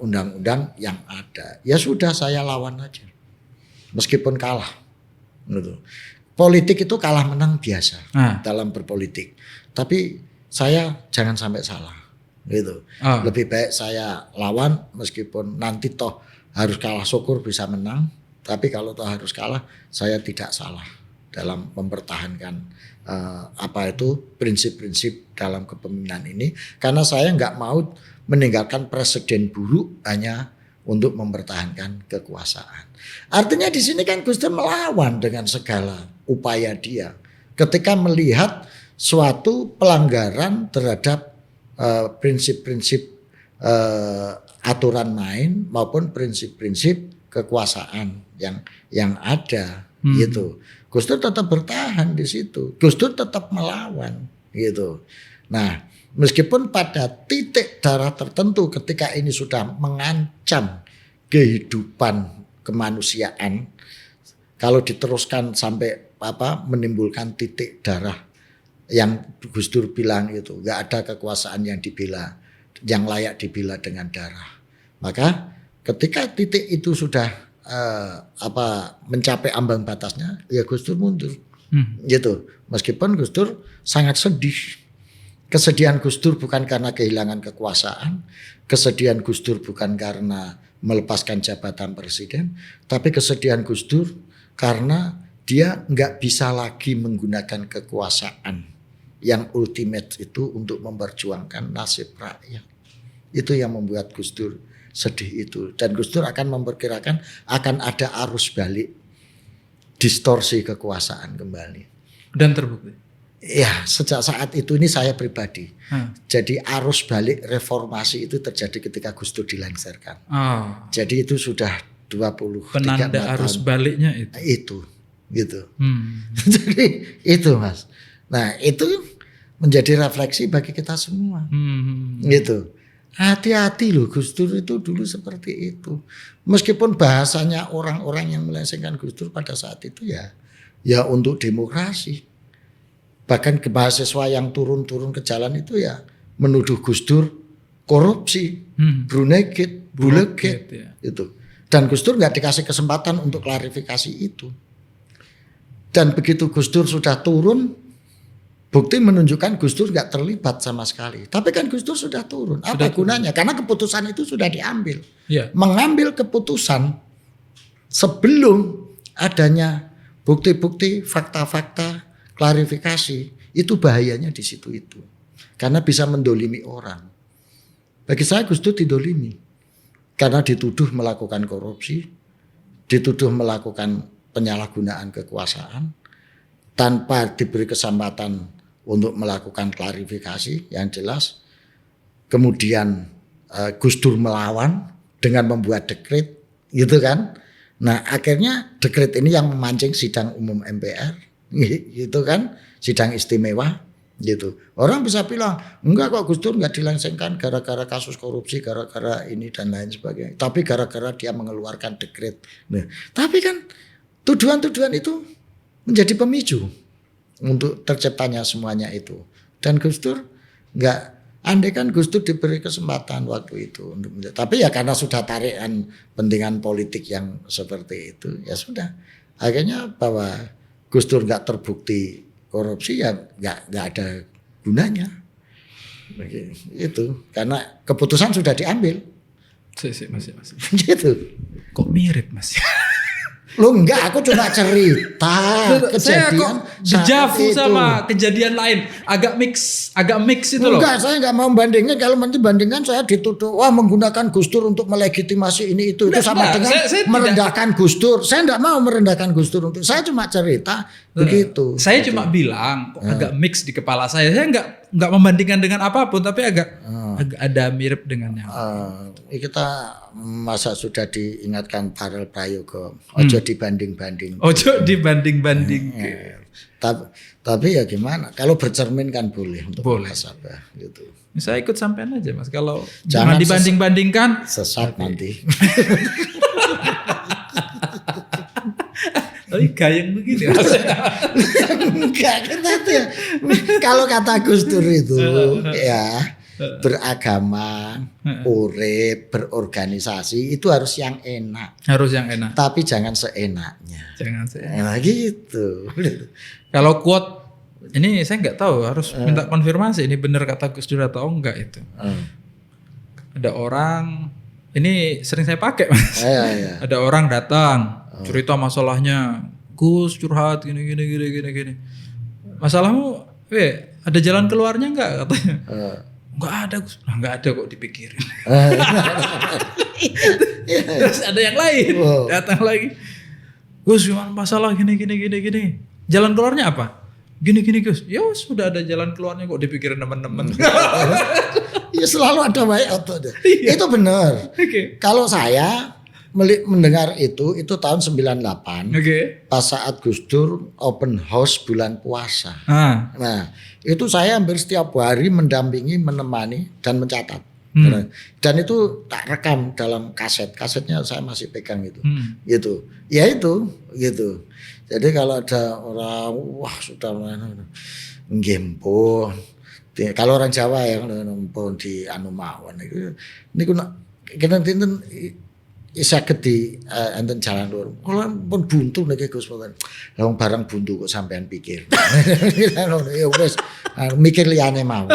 undang-undang yang ada. Ya sudah, saya lawan aja. Meskipun kalah. Gitu. Politik itu kalah menang biasa dalam berpolitik. Tapi saya jangan sampai salah. Gitu. Lebih baik saya lawan meskipun nanti toh harus kalah, syukur bisa menang. Tapi kalau toh harus kalah, saya tidak salah dalam mempertahankan prinsip-prinsip dalam kepemimpinan ini. Karena saya nggak mau meninggalkan presiden buruk hanya untuk mempertahankan kekuasaan. Artinya di sini kan Gus Dur melawan dengan segala upaya dia ketika melihat suatu pelanggaran terhadap prinsip-prinsip aturan main maupun prinsip-prinsip kekuasaan yang ada gitu. Gus Dur tetap bertahan di situ. Gus Dur tetap melawan gitu. Nah, meskipun pada titik darah tertentu ketika ini sudah mengancam kehidupan kemanusiaan, kalau diteruskan sampai menimbulkan titik darah yang Gus Dur bilang itu, nggak ada kekuasaan yang dibela, yang layak dibela dengan darah. Maka ketika titik itu sudah mencapai ambang batasnya, ya Gus Dur mundur, gitu. Meskipun Gus Dur sangat sedih. Kesedihan Gus Dur bukan karena kehilangan kekuasaan, kesedihan Gus Dur bukan karena melepaskan jabatan presiden, tapi kesedihan Gus Dur karena dia nggak bisa lagi menggunakan kekuasaan yang ultimate itu untuk memperjuangkan nasib rakyat. Itu yang membuat Gus Dur sedih itu. Dan Gus Dur akan memperkirakan akan ada arus balik, distorsi kekuasaan kembali. Dan terbukti. Ya, sejak saat itu ini saya pribadi. Jadi arus balik reformasi itu terjadi ketika Gus Dur dilengsarkan. Jadi itu sudah 23 penanda arus baliknya itu. Itu gitu. Jadi itu Mas. Nah, itu menjadi refleksi bagi kita semua. Gitu. Hati-hati loh, Gus Dur itu dulu seperti itu. Meskipun bahasanya orang-orang yang melengsarkan Gus Dur pada saat itu ya untuk demokrasi. Bahkan ke mahasiswa yang turun-turun ke jalan itu ya menuduh Gus Dur korupsi, brunegit, bulegit, itu. Dan Gus Dur nggak dikasih kesempatan untuk klarifikasi itu. Dan begitu Gus Dur sudah turun, bukti menunjukkan Gus Dur nggak terlibat sama sekali. Tapi kan Gus Dur sudah turun. Apa gunanya? Karena keputusan itu sudah diambil. Mengambil keputusan sebelum adanya bukti-bukti, fakta-fakta, klarifikasi, itu bahayanya di situ itu. Karena bisa mendolimi orang. Bagi saya Gus Dur didolimi. Karena dituduh melakukan korupsi, dituduh melakukan penyalahgunaan kekuasaan, tanpa diberi kesempatan untuk melakukan klarifikasi yang jelas. Kemudian Gus Dur melawan dengan membuat dekret, gitu kan. Nah akhirnya dekret ini yang memancing sidang umum MPR, gitu kan, sidang istimewa gitu. Orang bisa bilang enggak kok Gus Dur nggak dilengsarkan gara-gara kasus korupsi, gara-gara ini dan lain sebagainya, tapi gara-gara dia mengeluarkan dekret. Nah, tapi kan tuduhan-tuduhan itu menjadi pemicu untuk terciptanya semuanya itu. Dan Gus Dur nggak, andai kan Gus Dur diberi kesempatan waktu itu untuk, tapi ya karena sudah tarikan pentingan politik yang seperti itu, ya sudah. Akhirnya bahwa Gus Dur nggak terbukti korupsi ya nggak ada gunanya. Itu karena keputusan sudah diambil. Mas. Gitu. Kok mirip Mas? Lu enggak, aku cuma cerita saya kejadian kok dejavu sama kejadian lain, agak mix itu loh. Enggak, saya enggak mau bandingin. Kalau nanti bandingkan saya dituduh wah menggunakan Gus Dur untuk melegitimasi ini itu sama dengan saya merendahkan Gus Dur. Saya enggak mau merendahkan Gus Dur, untuk saya cuma cerita begitu. Saya cuma bilang kok agak mix di kepala saya. Saya nggak membandingkan dengan apapun, tapi agak ada mirip dengannya. Kita masa sudah diingatkan Parel Prayogo, ojo dibanding-banding. Ojo dibanding-banding. Tapi ya gimana? Kalau bercermin kan boleh untuk muhasabah gitu. Saya ikut sampean aja Mas. Kalau jangan dibanding-bandingkan, sesat nanti. Tapi gayeng begini Mas. Enggak, kalau kata Gus Dur itu ya beragama, urip, berorganisasi itu harus yang enak. Harus yang enak. Tapi jangan seenaknya. Jangan seenaknya. Nah, gitu. Kalau quote ini saya nggak tahu, harus minta konfirmasi ini benar kata Gus Dur atau enggak itu. Ada orang, ini sering saya pakai Mas. Iya. Ada orang datang cerita masalahnya, Gus curhat gini. Masalahmu, ada jalan keluarnya enggak katanya? Enggak ada Gus. Nah, enggak ada kok dipikirin. Terus ada yang lain datang lagi. Gus gimana masalah gini. Jalan keluarnya apa? Gini Gus. Ya sudah ada jalan keluarnya kok dipikirin teman-teman. Ya selalu ada way out. Itu benar. Okay. Kalau saya mendengar itu tahun 98. Pas saat Gus Dur open house bulan puasa. Nah, itu saya hampir setiap hari mendampingi, menemani dan mencatat. Dan itu tak rekam dalam kaset. Kasetnya saya masih pegang itu. Gitu. Ya itu gitu. Jadi kalau ada orang wah sudah ngempo. Kalau orang Jawa yang nempon di anu mawon niku kena tinten saged di enten jalan lur. Kula pun buntu nek Gus Poten. Lah barang buntu kok sampean pikir. Ya wis mikir liyane mawon.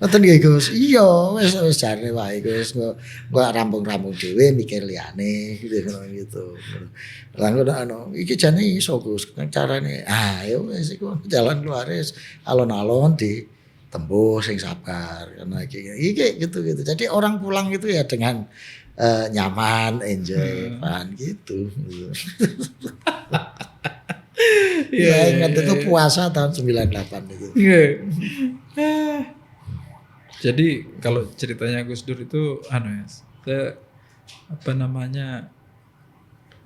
Ngoten nggih Gus. Iya wis jarene wae Gus. Kok rampung-rampung dhewe mikir liyane gitu. Lah ngono iki jane iso Gus. Carane ya wis iku jalan keluare alon-alon di tempuh sing sabar karena iki gitu. Jadi orang pulang itu ya dengan nyaman, enjoy, fun gitu. Ya ingat itu puasa tahun 98 itu. Jadi kalau ceritanya Gus Dur itu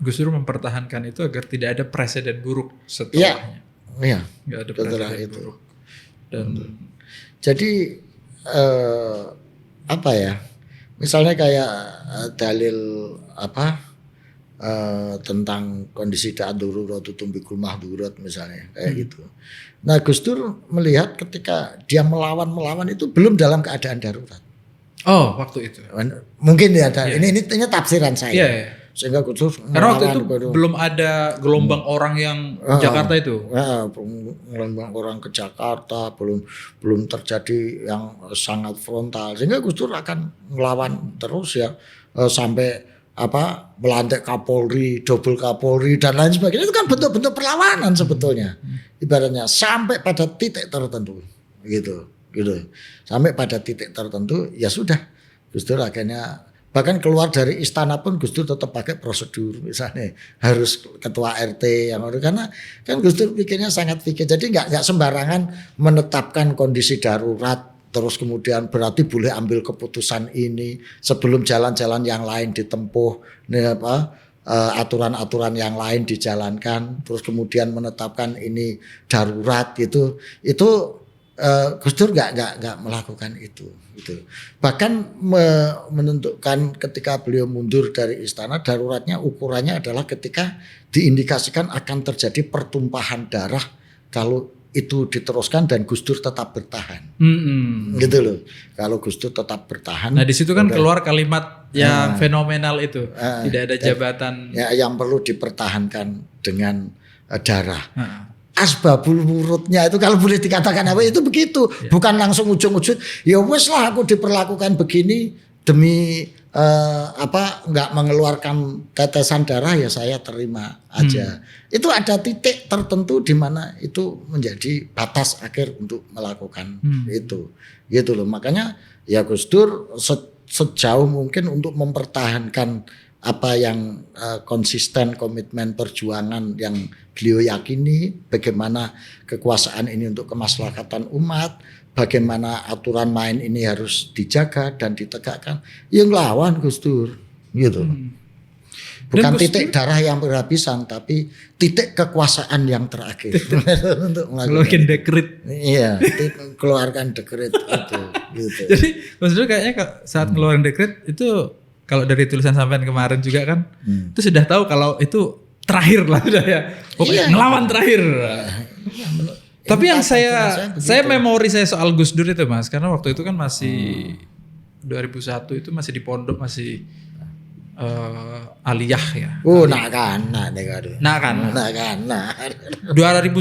Gus Dur mempertahankan itu agar tidak ada presiden buruk setelahnya. Iya. Enggak ada presiden buruk. Dan jadi apa ya? Misalnya kayak dalil tentang kondisi darurat tumbikul mahdurat misalnya kayak gitu. Nah Gus Dur melihat ketika dia melawan itu belum dalam keadaan darurat. Oh waktu itu. Mungkin ya ini tafsiran saya. Yeah. Sehingga Gus Dur karena waktu itu belum ada gelombang orang yang Jakarta itu. Gelombang orang ke Jakarta belum terjadi yang sangat frontal. Sehingga Gus Dur akan melawan terus ya sampai melantik Kapolri, double Kapolri dan lain sebagainya. Itu kan bentuk-bentuk perlawanan sebetulnya. Ibaratnya sampai pada titik tertentu gitu. Sampai pada titik tertentu ya sudah Gus Dur akhirnya bahkan keluar dari istana pun Gus Dur tetap pakai prosedur misalnya harus ketua RT yang karena kan Gus Dur pikirnya sangat pikir jadi nggak sembarangan menetapkan kondisi darurat terus kemudian berarti boleh ambil keputusan ini sebelum jalan-jalan yang lain ditempuh aturan-aturan yang lain dijalankan terus kemudian menetapkan ini darurat itu Gus Dur nggak melakukan itu gitu. Bahkan menentukan ketika beliau mundur dari istana daruratnya ukurannya adalah ketika diindikasikan akan terjadi pertumpahan darah kalau itu diteruskan dan Gus Dur tetap bertahan. Gitu loh. Kalau Gus Dur tetap bertahan. Nah, di situ kan keluar kalimat yang fenomenal itu. Tidak ada jabatan yang perlu dipertahankan dengan darah. Asbabul wurudnya itu kalau boleh dikatakan apa itu begitu, bukan langsung ujung-ujung ya wes lah aku diperlakukan begini demi nggak mengeluarkan tetesan darah ya saya terima aja. Itu ada titik tertentu di mana itu menjadi batas akhir untuk melakukan itu. Gitu loh. Makanya ya Gus Dur sejauh mungkin untuk mempertahankan apa yang konsisten komitmen perjuangan yang beliau yakini, bagaimana kekuasaan ini untuk kemaslahatan umat, bagaimana aturan main ini harus dijaga dan ditegakkan, yang lawan Gus Dur gitu. Bukan titik darah yang berhabisan, tapi titik kekuasaan yang terakhir untuk Keluarkan dekret. Iya, keluarkan dekret itu. Gitu. Jadi Gus Dur kayaknya saat ngeluarin dekret itu, kalau dari tulisan sampean kemarin juga kan, itu sudah tahu kalau itu terakhir lah sudah ya. Pokoknya ngelawan terakhir. Tapi yang saya memori saya soal Gus Dur itu Mas, karena waktu itu kan masih 2001 itu masih di pondok, masih aliyah ya. Nak kan. 2001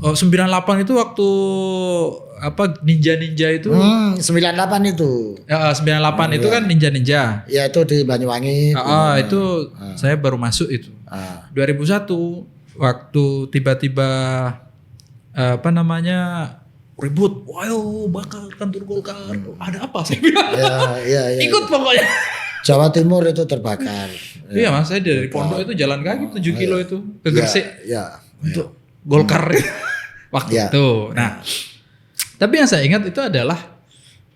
98 itu waktu apa ninja itu 98 itu. 98 itu kan ninja. Ya itu di Banyuwangi. Itu saya baru masuk itu. 2001 waktu tiba-tiba apa namanya ribut, wayo bakar kantor Golkar. Ada apa sih? Ya. Ikut pokoknya. Jawa Timur itu terbakar. Iya Mas, saya dari pondok itu jalan kaki 7 kilo itu ke Gresik. Untuk Golkar waktu itu. Nah, tapi yang saya ingat itu adalah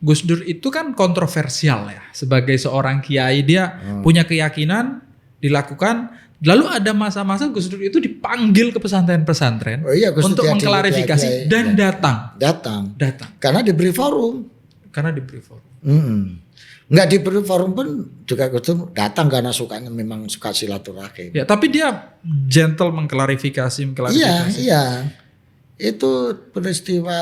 Gus Dur itu kan kontroversial ya. Sebagai seorang kiai dia punya keyakinan dilakukan. Lalu ada masa-masa Gus Dur itu dipanggil ke pesantren-pesantren untuk mengklarifikasi dan datang. Karena diberi forum. Nggak diberi forum pun juga Gus Dur datang karena memang suka silaturahim. Ya, tapi dia gentle mengklarifikasi. Iya. Itu peristiwa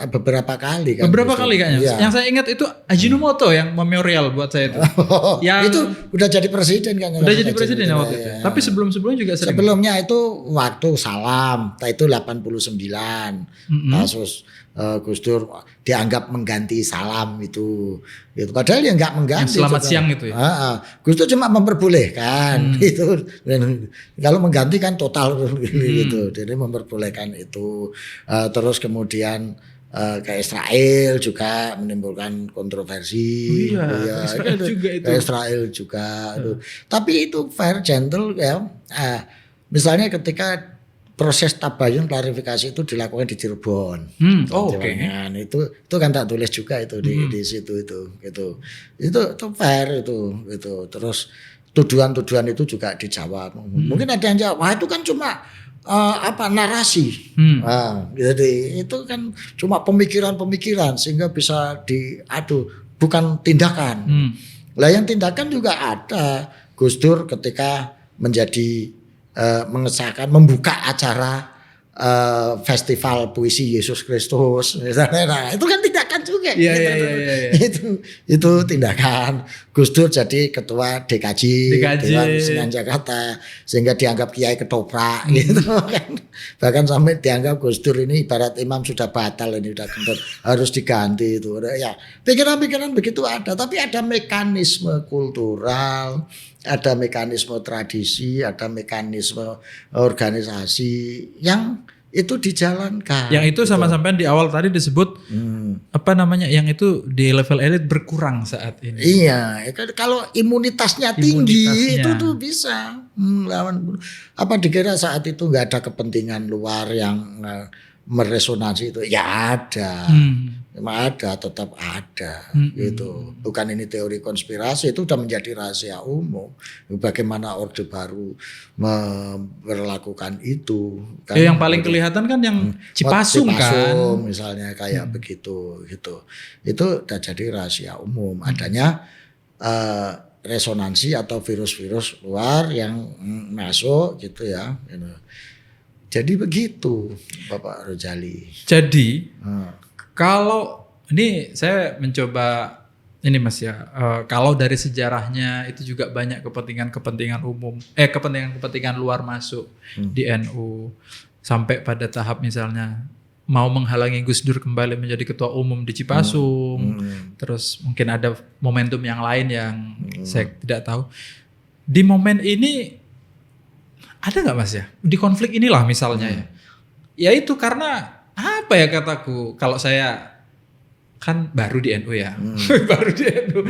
beberapa kali kan. Beberapa kali kayaknya. Iya. Yang saya ingat itu Ajinomoto yang memorial buat saya itu. Itu udah jadi presiden kan. Udah jadi presiden ya waktu itu. Tapi sebelumnya juga sering. Sebelumnya itu waktu salam, itu 89. Kasus Gus Dur dianggap mengganti salam itu. Padahal ya nggak mengganti. Yang selamat siang itu ya. Gus Dur cuma memperbolehkan itu. Kalau mengganti kan total gitu. Jadi memperbolehkan itu. Terus kemudian ke Israel juga menimbulkan kontroversi. Israel juga. Tapi itu fair, gentle ya. Misalnya ketika proses tabayun klarifikasi itu dilakukan di Cirebon. Itu kan tak tulis juga itu di situ itu gitu. Itu fair itu. Terus tuduhan-tuduhan itu juga dijawab. Mungkin ada yang jawab, wah itu kan cuma narasi. Jadi itu kan cuma pemikiran sehingga bisa diadu, bukan tindakan. Lah yang tindakan juga ada. Gus Dur ketika menjadi mengesahkan membuka acara festival puisi Yesus Kristus misalnya, nah itu kan tindakan juga. Itu tindakan. Gus Dur jadi ketua DKJ. Dewan Kesenian Jakarta sehingga dianggap kiai ketoprak gitu kan. Bahkan sampai dianggap Gus Dur ini ibarat imam sudah batal, ini sudah kentut, harus diganti itu. Ya, pikiran-pikiran begitu ada, tapi ada mekanisme kultural, ada mekanisme tradisi, ada mekanisme organisasi yang itu dijalankan. Yang itu sama sampean di awal tadi disebut apa namanya? Yang itu di level elit berkurang saat ini. Iya, kalau imunitasnya tinggi itu tuh bisa lawan. Apa dikira saat itu nggak ada kepentingan luar yang meresonansi itu? Ya ada. Memang ada, tetap ada gitu. Bukan ini teori konspirasi, itu sudah menjadi rahasia umum. Bagaimana Orde Baru memperlakukan itu. Kan, yang paling kelihatan kan yang Cipasung kan. Misalnya kayak begitu gitu. Itu sudah jadi rahasia umum. Adanya resonansi atau virus-virus luar yang masuk gitu ya. Jadi begitu Bapak Rojali. Jadi kalau ini saya mencoba ini Mas ya, kalau dari sejarahnya itu juga banyak kepentingan umum, kepentingan luar masuk di NU sampai pada tahap misalnya mau menghalangi Gus Dur kembali menjadi ketua umum di Cipasung, terus mungkin ada momentum yang lain yang saya tidak tahu. Di momen ini ada nggak Mas ya? Di konflik inilah misalnya ya itu karena apa ya kataku, kalau saya kan baru di NU ya, baru di NU,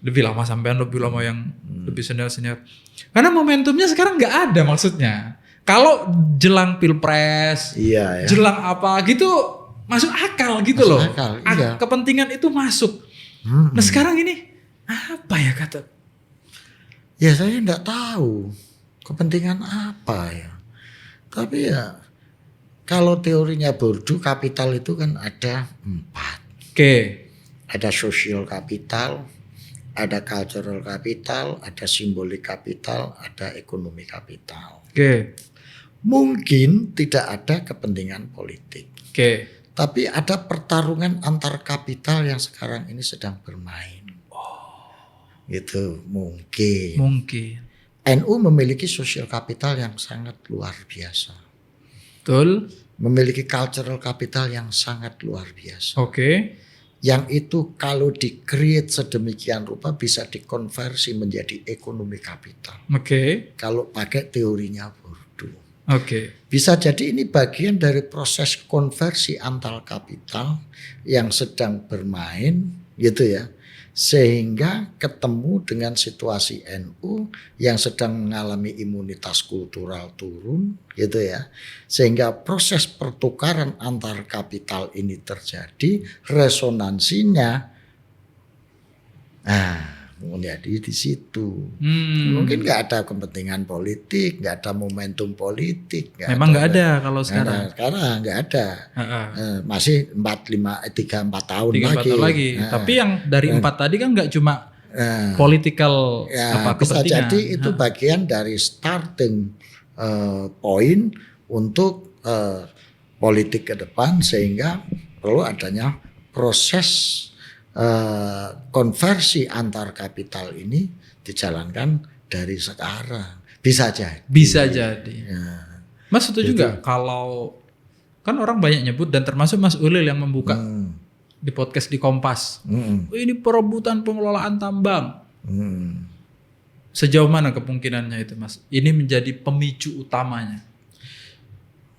lebih lama sampean lebih lama yang lebih senior. Karena momentumnya sekarang nggak ada maksudnya. Kalau jelang pilpres, Iya ya. jelang apa gitu masuk akal gitu loh. Akal, iya. Kepentingan itu masuk. Nah sekarang ini apa ya kata? Ya saya enggak tahu kepentingan apa ya. Tapi ya kalau teorinya Bourdieu kapital itu kan ada 4. Oke. Ada social capital, ada cultural capital, ada symbolic capital, ada ekonomi capital. Oke. Mungkin tidak ada kepentingan politik. Oke. Tapi ada pertarungan antar kapital yang sekarang ini sedang bermain. Gitu mungkin. NU memiliki social capital yang sangat luar biasa. Betul. Memiliki cultural capital yang sangat luar biasa. Oke. Yang itu kalau di-create sedemikian rupa bisa dikonversi menjadi ekonomi kapital. Oke. Kalau pakai teorinya Bourdieu. Oke. Bisa jadi ini bagian dari proses konversi antar kapital yang sedang bermain gitu ya. Sehingga ketemu dengan situasi NU yang sedang mengalami imunitas kultural turun gitu ya. Sehingga proses pertukaran antar kapital ini terjadi, resonansinya jadi di situ. Mungkin nggak ada kepentingan politik, nggak ada momentum politik. Memang nggak ada kalau sekarang. Sekarang nggak ada. Masih 3-4 tahun 3-4 tahun lagi. Tapi yang dari 4 tadi kan nggak cuma political bisa kepentingan. jadi itu bagian dari starting point untuk politik ke depan sehingga perlu adanya proses konversi antar kapital ini dijalankan dari sekarang. Bisa jadi. Ya. Mas setuju nggak kalau kan orang banyak nyebut dan termasuk Mas Ulil yang membuka di podcast di Kompas. Ini perebutan pengelolaan tambang. Sejauh mana kemungkinannya itu Mas? Ini menjadi pemicu utamanya.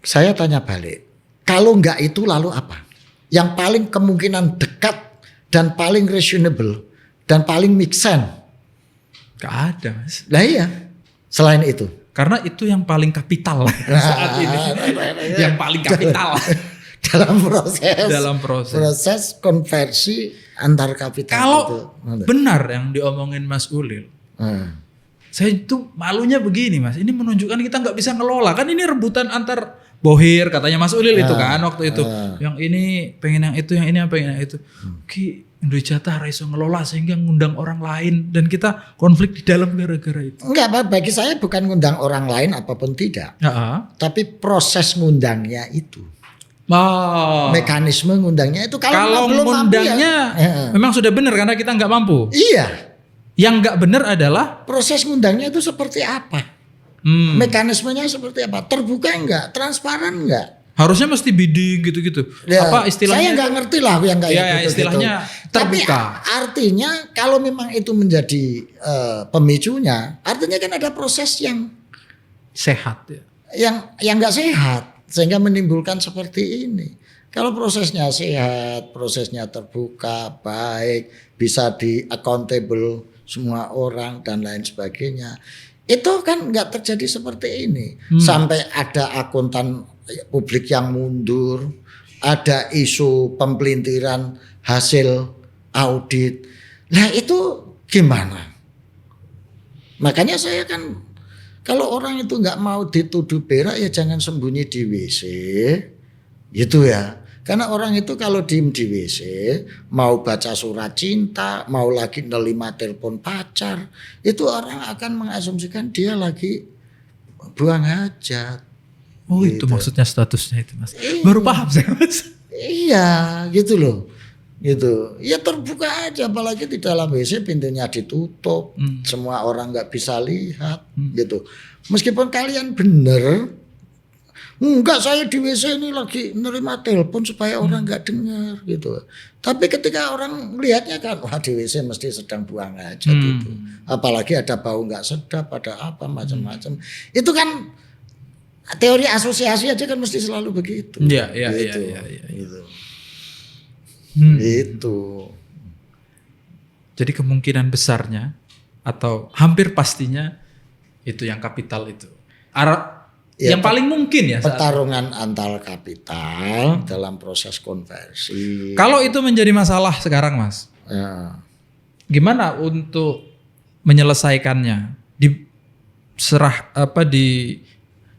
Saya tanya balik. Kalau nggak itu lalu apa? Yang paling kemungkinan dekat dan paling reasonable dan paling make sense. Gak ada Mas. Lah iya. Selain itu. Karena itu yang paling kapital saat ini. Yang paling kapital. dalam proses konversi antar kapital. Kalau itu. benar yang diomongin Mas Ulil. Saya itu malunya begini Mas. Ini menunjukkan kita gak bisa ngelola. Kan ini rebutan antar bohir katanya Mas Ulil itu kan waktu itu. Yang ini pengen yang itu, yang ini pengen yang itu. Ki Indonesia raiso ngelola sehingga ngundang orang lain dan kita konflik di dalam gara-gara itu. Enggak, bagi saya bukan ngundang orang lain apapun tidak. Tapi proses ngundangnya itu. Mekanisme ngundangnya itu kalau belum ngundangnya mampu ya, memang sudah benar karena kita nggak mampu. Iya. Yang nggak benar adalah proses ngundangnya itu seperti apa? Mekanismenya seperti apa? Terbuka enggak? Transparan enggak? Harusnya mesti bidding gitu-gitu. Ya, apa istilahnya? Saya nggak ngerti lah yang kayak gitu. Istilahnya terbuka. Tapi artinya kalau memang itu menjadi pemicunya, artinya kan ada proses yang sehat ya. Yang nggak sehat sehingga menimbulkan seperti ini. Kalau prosesnya sehat, prosesnya terbuka, baik, bisa di accountable semua orang dan lain sebagainya. Itu kan nggak terjadi seperti ini. Sampai ada akuntan publik yang mundur, ada isu pempelintiran hasil audit. Nah itu gimana? Makanya saya kan kalau orang itu nggak mau dituduh berak ya jangan sembunyi di WC, gitu ya. Karena orang itu kalau diem di WC, mau baca surat cinta, mau lagi nerima telepon pacar, itu orang akan mengasumsikan dia lagi buang hajat. Oh gitu. Itu maksudnya statusnya itu Mas. Baru paham saya Mas. Iya gitu loh. Gitu. Ya terbuka aja apalagi di dalam WC pintunya ditutup. Semua orang nggak bisa lihat gitu. Meskipun kalian bener, enggak saya di WC ini lagi nerima telepon supaya orang nggak dengar gitu. Tapi ketika orang melihatnya kan wah di WC mesti sedang buang hajat itu. Apalagi ada bau nggak sedap, ada apa macam-macam. Itu kan teori asosiasi aja kan mesti selalu begitu. Iya. Gitu. Itu. Jadi kemungkinan besarnya atau hampir pastinya itu yang kapital itu. Ya, yang paling mungkin ya pertarungan antar kapital dalam proses konversi. Kalau itu menjadi masalah sekarang, Mas, gimana untuk menyelesaikannya?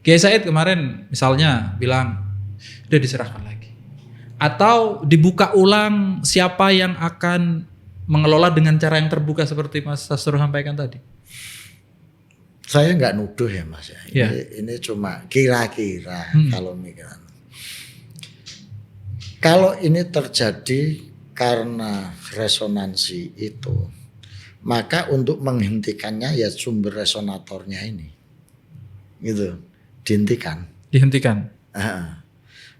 Kiai Said kemarin misalnya bilang udah diserahkan lagi, atau dibuka ulang siapa yang akan mengelola dengan cara yang terbuka seperti Mas Sastro sampaikan tadi. Saya nggak nuduh ya Mas ya. Ya. Ini cuma kira-kira kalau mikiran. Kalau ini terjadi karena resonansi itu, maka untuk menghentikannya ya sumber resonatornya ini, gitu, dihentikan.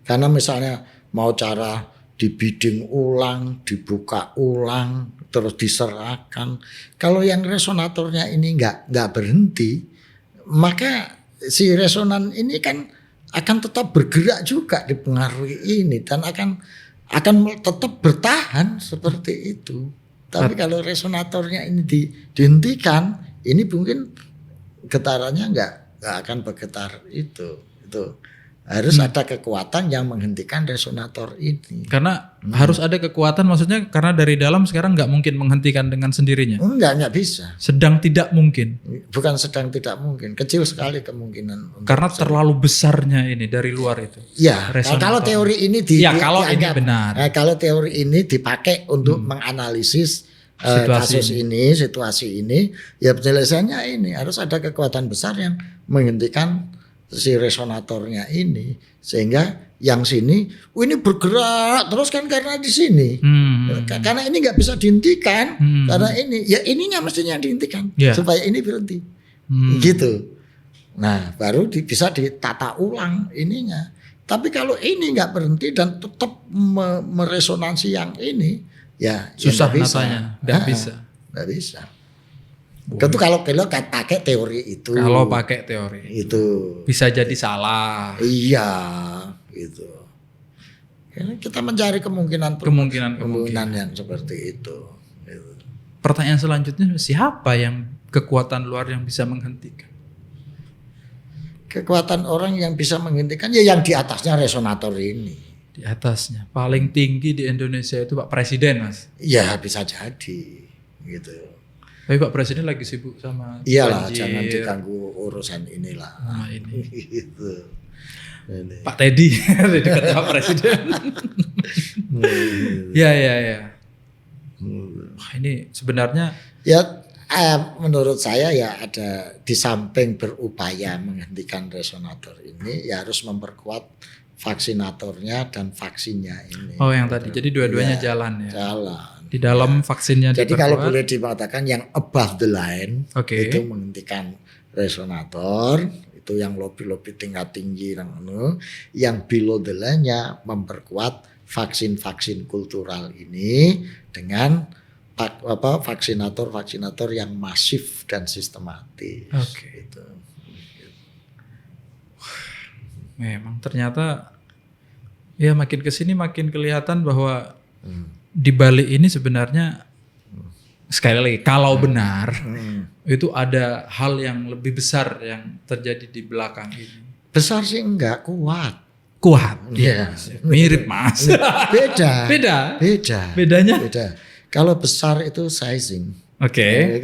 Karena misalnya mau cara dibidding ulang, dibuka ulang, terus diserahkan. Kalau yang resonatornya ini nggak berhenti, maka si resonan ini kan akan tetap bergerak juga dipengaruhi ini dan akan tetap bertahan seperti itu. Tapi kalau resonatornya ini dihentikan, ini mungkin getarannya nggak akan bergetar itu. Harus ada kekuatan yang menghentikan resonator ini. Karena harus ada kekuatan, maksudnya karena dari dalam sekarang nggak mungkin menghentikan dengan sendirinya. Enggak bisa. Sedang tidak mungkin. Bukan sedang tidak mungkin, kecil sekali kemungkinan. Karena terlalu besarnya ini dari luar itu. Ya, kalau teori ini ini benar. Kalau teori ini dipakai untuk menganalisis situasi ini, ya penyelesaiannya ini harus ada kekuatan besar yang menghentikan si resonatornya ini, sehingga yang sini ini bergerak terus kan karena di sini, karena ini nggak bisa dihentikan, karena ini ya ininya mestinya dihentikan supaya ini berhenti, gitu. Nah baru bisa ditata ulang ininya. Tapi kalau ini nggak berhenti dan tetap meresonansi yang ini, ya susah natanya, nggak bisa. Tentu kalau pakai teori itu. Kalau pakai teori itu bisa jadi salah. Iya, gitu. Kita mencari kemungkinan yang seperti itu. Gitu. Pertanyaan selanjutnya, siapa yang kekuatan luar yang bisa menghentikan? Kekuatan orang yang bisa menghentikan ya yang di atasnya resonator ini. Di atasnya, paling tinggi di Indonesia itu Pak Presiden, Mas. Ya bisa jadi, gitu. Tapi Pak Presiden lagi sibuk sama iyalah, banjir. Jangan diganggu urusan inilah. Nah, ini. Gitu. Ini. Pak Teddy di dekat Pak Presiden. Ya. Wah, ini sebenarnya ya menurut saya ya ada di samping berupaya menghentikan resonator ini ya harus memperkuat vaksinatornya dan vaksinnya ini. Oh, yang tadi. Jadi dua-duanya jalan ya. Jalan. Di dalam vaksinnya jadi diperkuat. Kalau boleh dikatakan yang above the line itu menghentikan resonator, itu yang lobby tingkat tinggi yang below the line-nya memperkuat vaksin kultural ini dengan vaksinator yang masif dan sistematis. Gitu. Memang ternyata ya makin kesini makin kelihatan bahwa di balik ini sebenarnya sekali lagi kalau benar itu ada hal yang lebih besar yang terjadi di belakang ini. Besar sih enggak, kuat. Ya. Mirip Mas. Beda. Bedanya? Beda. Kalau besar itu sizing. Oke.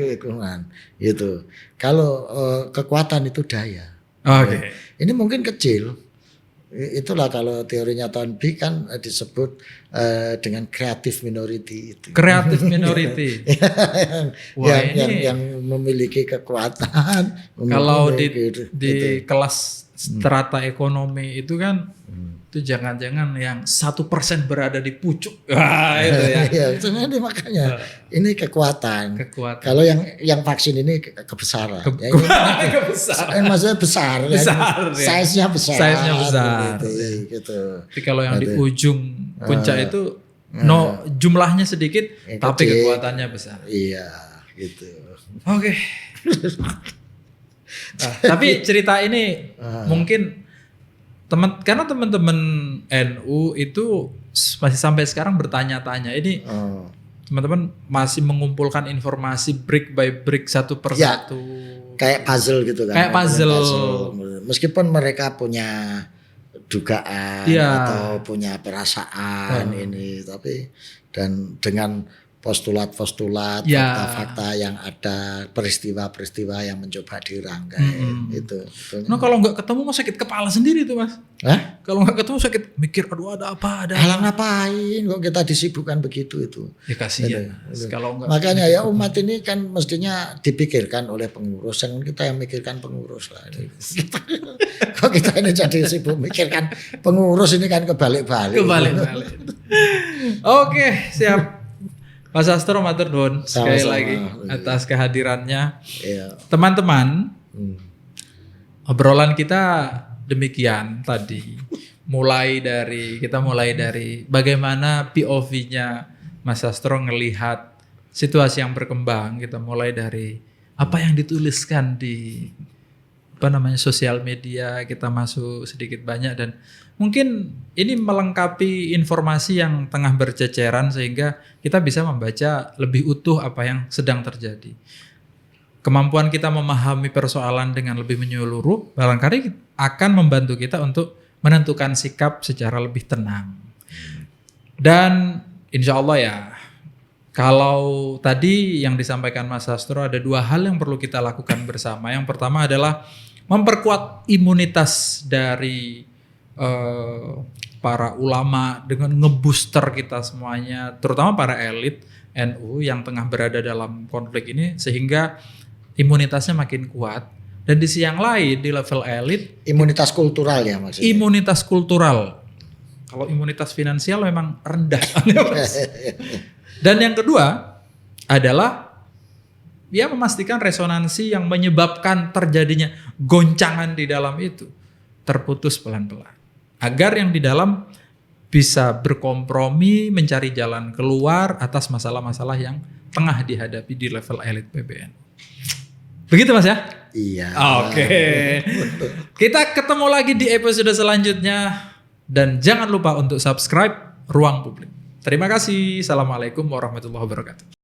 Gitu. Kalau kekuatan itu daya. Oke. Ini mungkin kecil. Itulah kalau teorinya Toynbee kan disebut dengan creative minority itu. Creative minority. yang memiliki kekuatan. Kalau di kelas strata ekonomi itu kan itu jangan-jangan yang 1% berada di pucuk. Wah, itu ya. Iya, makanya ini kekuatan. Kalau yang vaksin ini kebesaran. Kebesaran. Maksudnya besar. Size-nya besar. Gitu. Tapi kalau yang di ujung puncak itu jumlahnya sedikit tapi kekuatannya besar. Iya, gitu. Oke. Tapi cerita ini mungkin karena teman-teman NU itu masih sampai sekarang bertanya-tanya ini teman-teman masih mengumpulkan informasi brick by brick satu persatu. Kayak puzzle gitu kan. Kayak puzzle. Meskipun mereka punya dugaan atau punya perasaan ini, tapi dan dengan postulat-postulat, fakta-fakta yang ada, peristiwa-peristiwa yang mencoba dirangkai itu. Nah kalau nggak ketemu mau sakit kepala sendiri tuh Mas. Hah? Kalau nggak ketemu sakit mikir aduh ada apa. Halang ngapain kok kita disibukkan begitu itu. Ya kasihan. Kalau nggak. Makanya ya umat ini kan mestinya dipikirkan oleh pengurus, jangan kita yang mikirkan pengurus lah. Kok kita ini jadi sibuk mikirkan pengurus, ini kan kebalik-balik. Oke, siap. Mas Sastro matur nuwun sekali lagi atas kehadirannya. Teman-teman, obrolan kita demikian tadi. Kita mulai dari bagaimana POV-nya Mas Sastro ngelihat situasi yang berkembang. Kita mulai dari apa yang dituliskan di sosial media, kita masuk sedikit banyak dan mungkin ini melengkapi informasi yang tengah berceceran sehingga kita bisa membaca lebih utuh apa yang sedang terjadi. Kemampuan kita memahami persoalan dengan lebih menyeluruh barangkali akan membantu kita untuk menentukan sikap secara lebih tenang. Dan insya Allah ya, kalau tadi yang disampaikan Mas Sastro ada 2 hal yang perlu kita lakukan bersama. Yang pertama adalah memperkuat imunitas dari para ulama dengan ngebooster kita semuanya, terutama para elit NU yang tengah berada dalam konflik ini sehingga imunitasnya makin kuat. Dan di sisi yang lain di level elit imunitas kultural ya maksudnya. Imunitas kultural. Kalau imunitas finansial memang rendah. Dan yang kedua adalah dia memastikan resonansi yang menyebabkan terjadinya goncangan di dalam itu terputus pelan-pelan. Agar yang di dalam bisa berkompromi mencari jalan keluar atas masalah-masalah yang tengah dihadapi di level elit PBNU. Begitu Mas ya? Iya. Oke. Kita ketemu lagi di episode selanjutnya dan jangan lupa untuk subscribe Ruang Publik. Terima kasih. Assalamualaikum warahmatullahi wabarakatuh.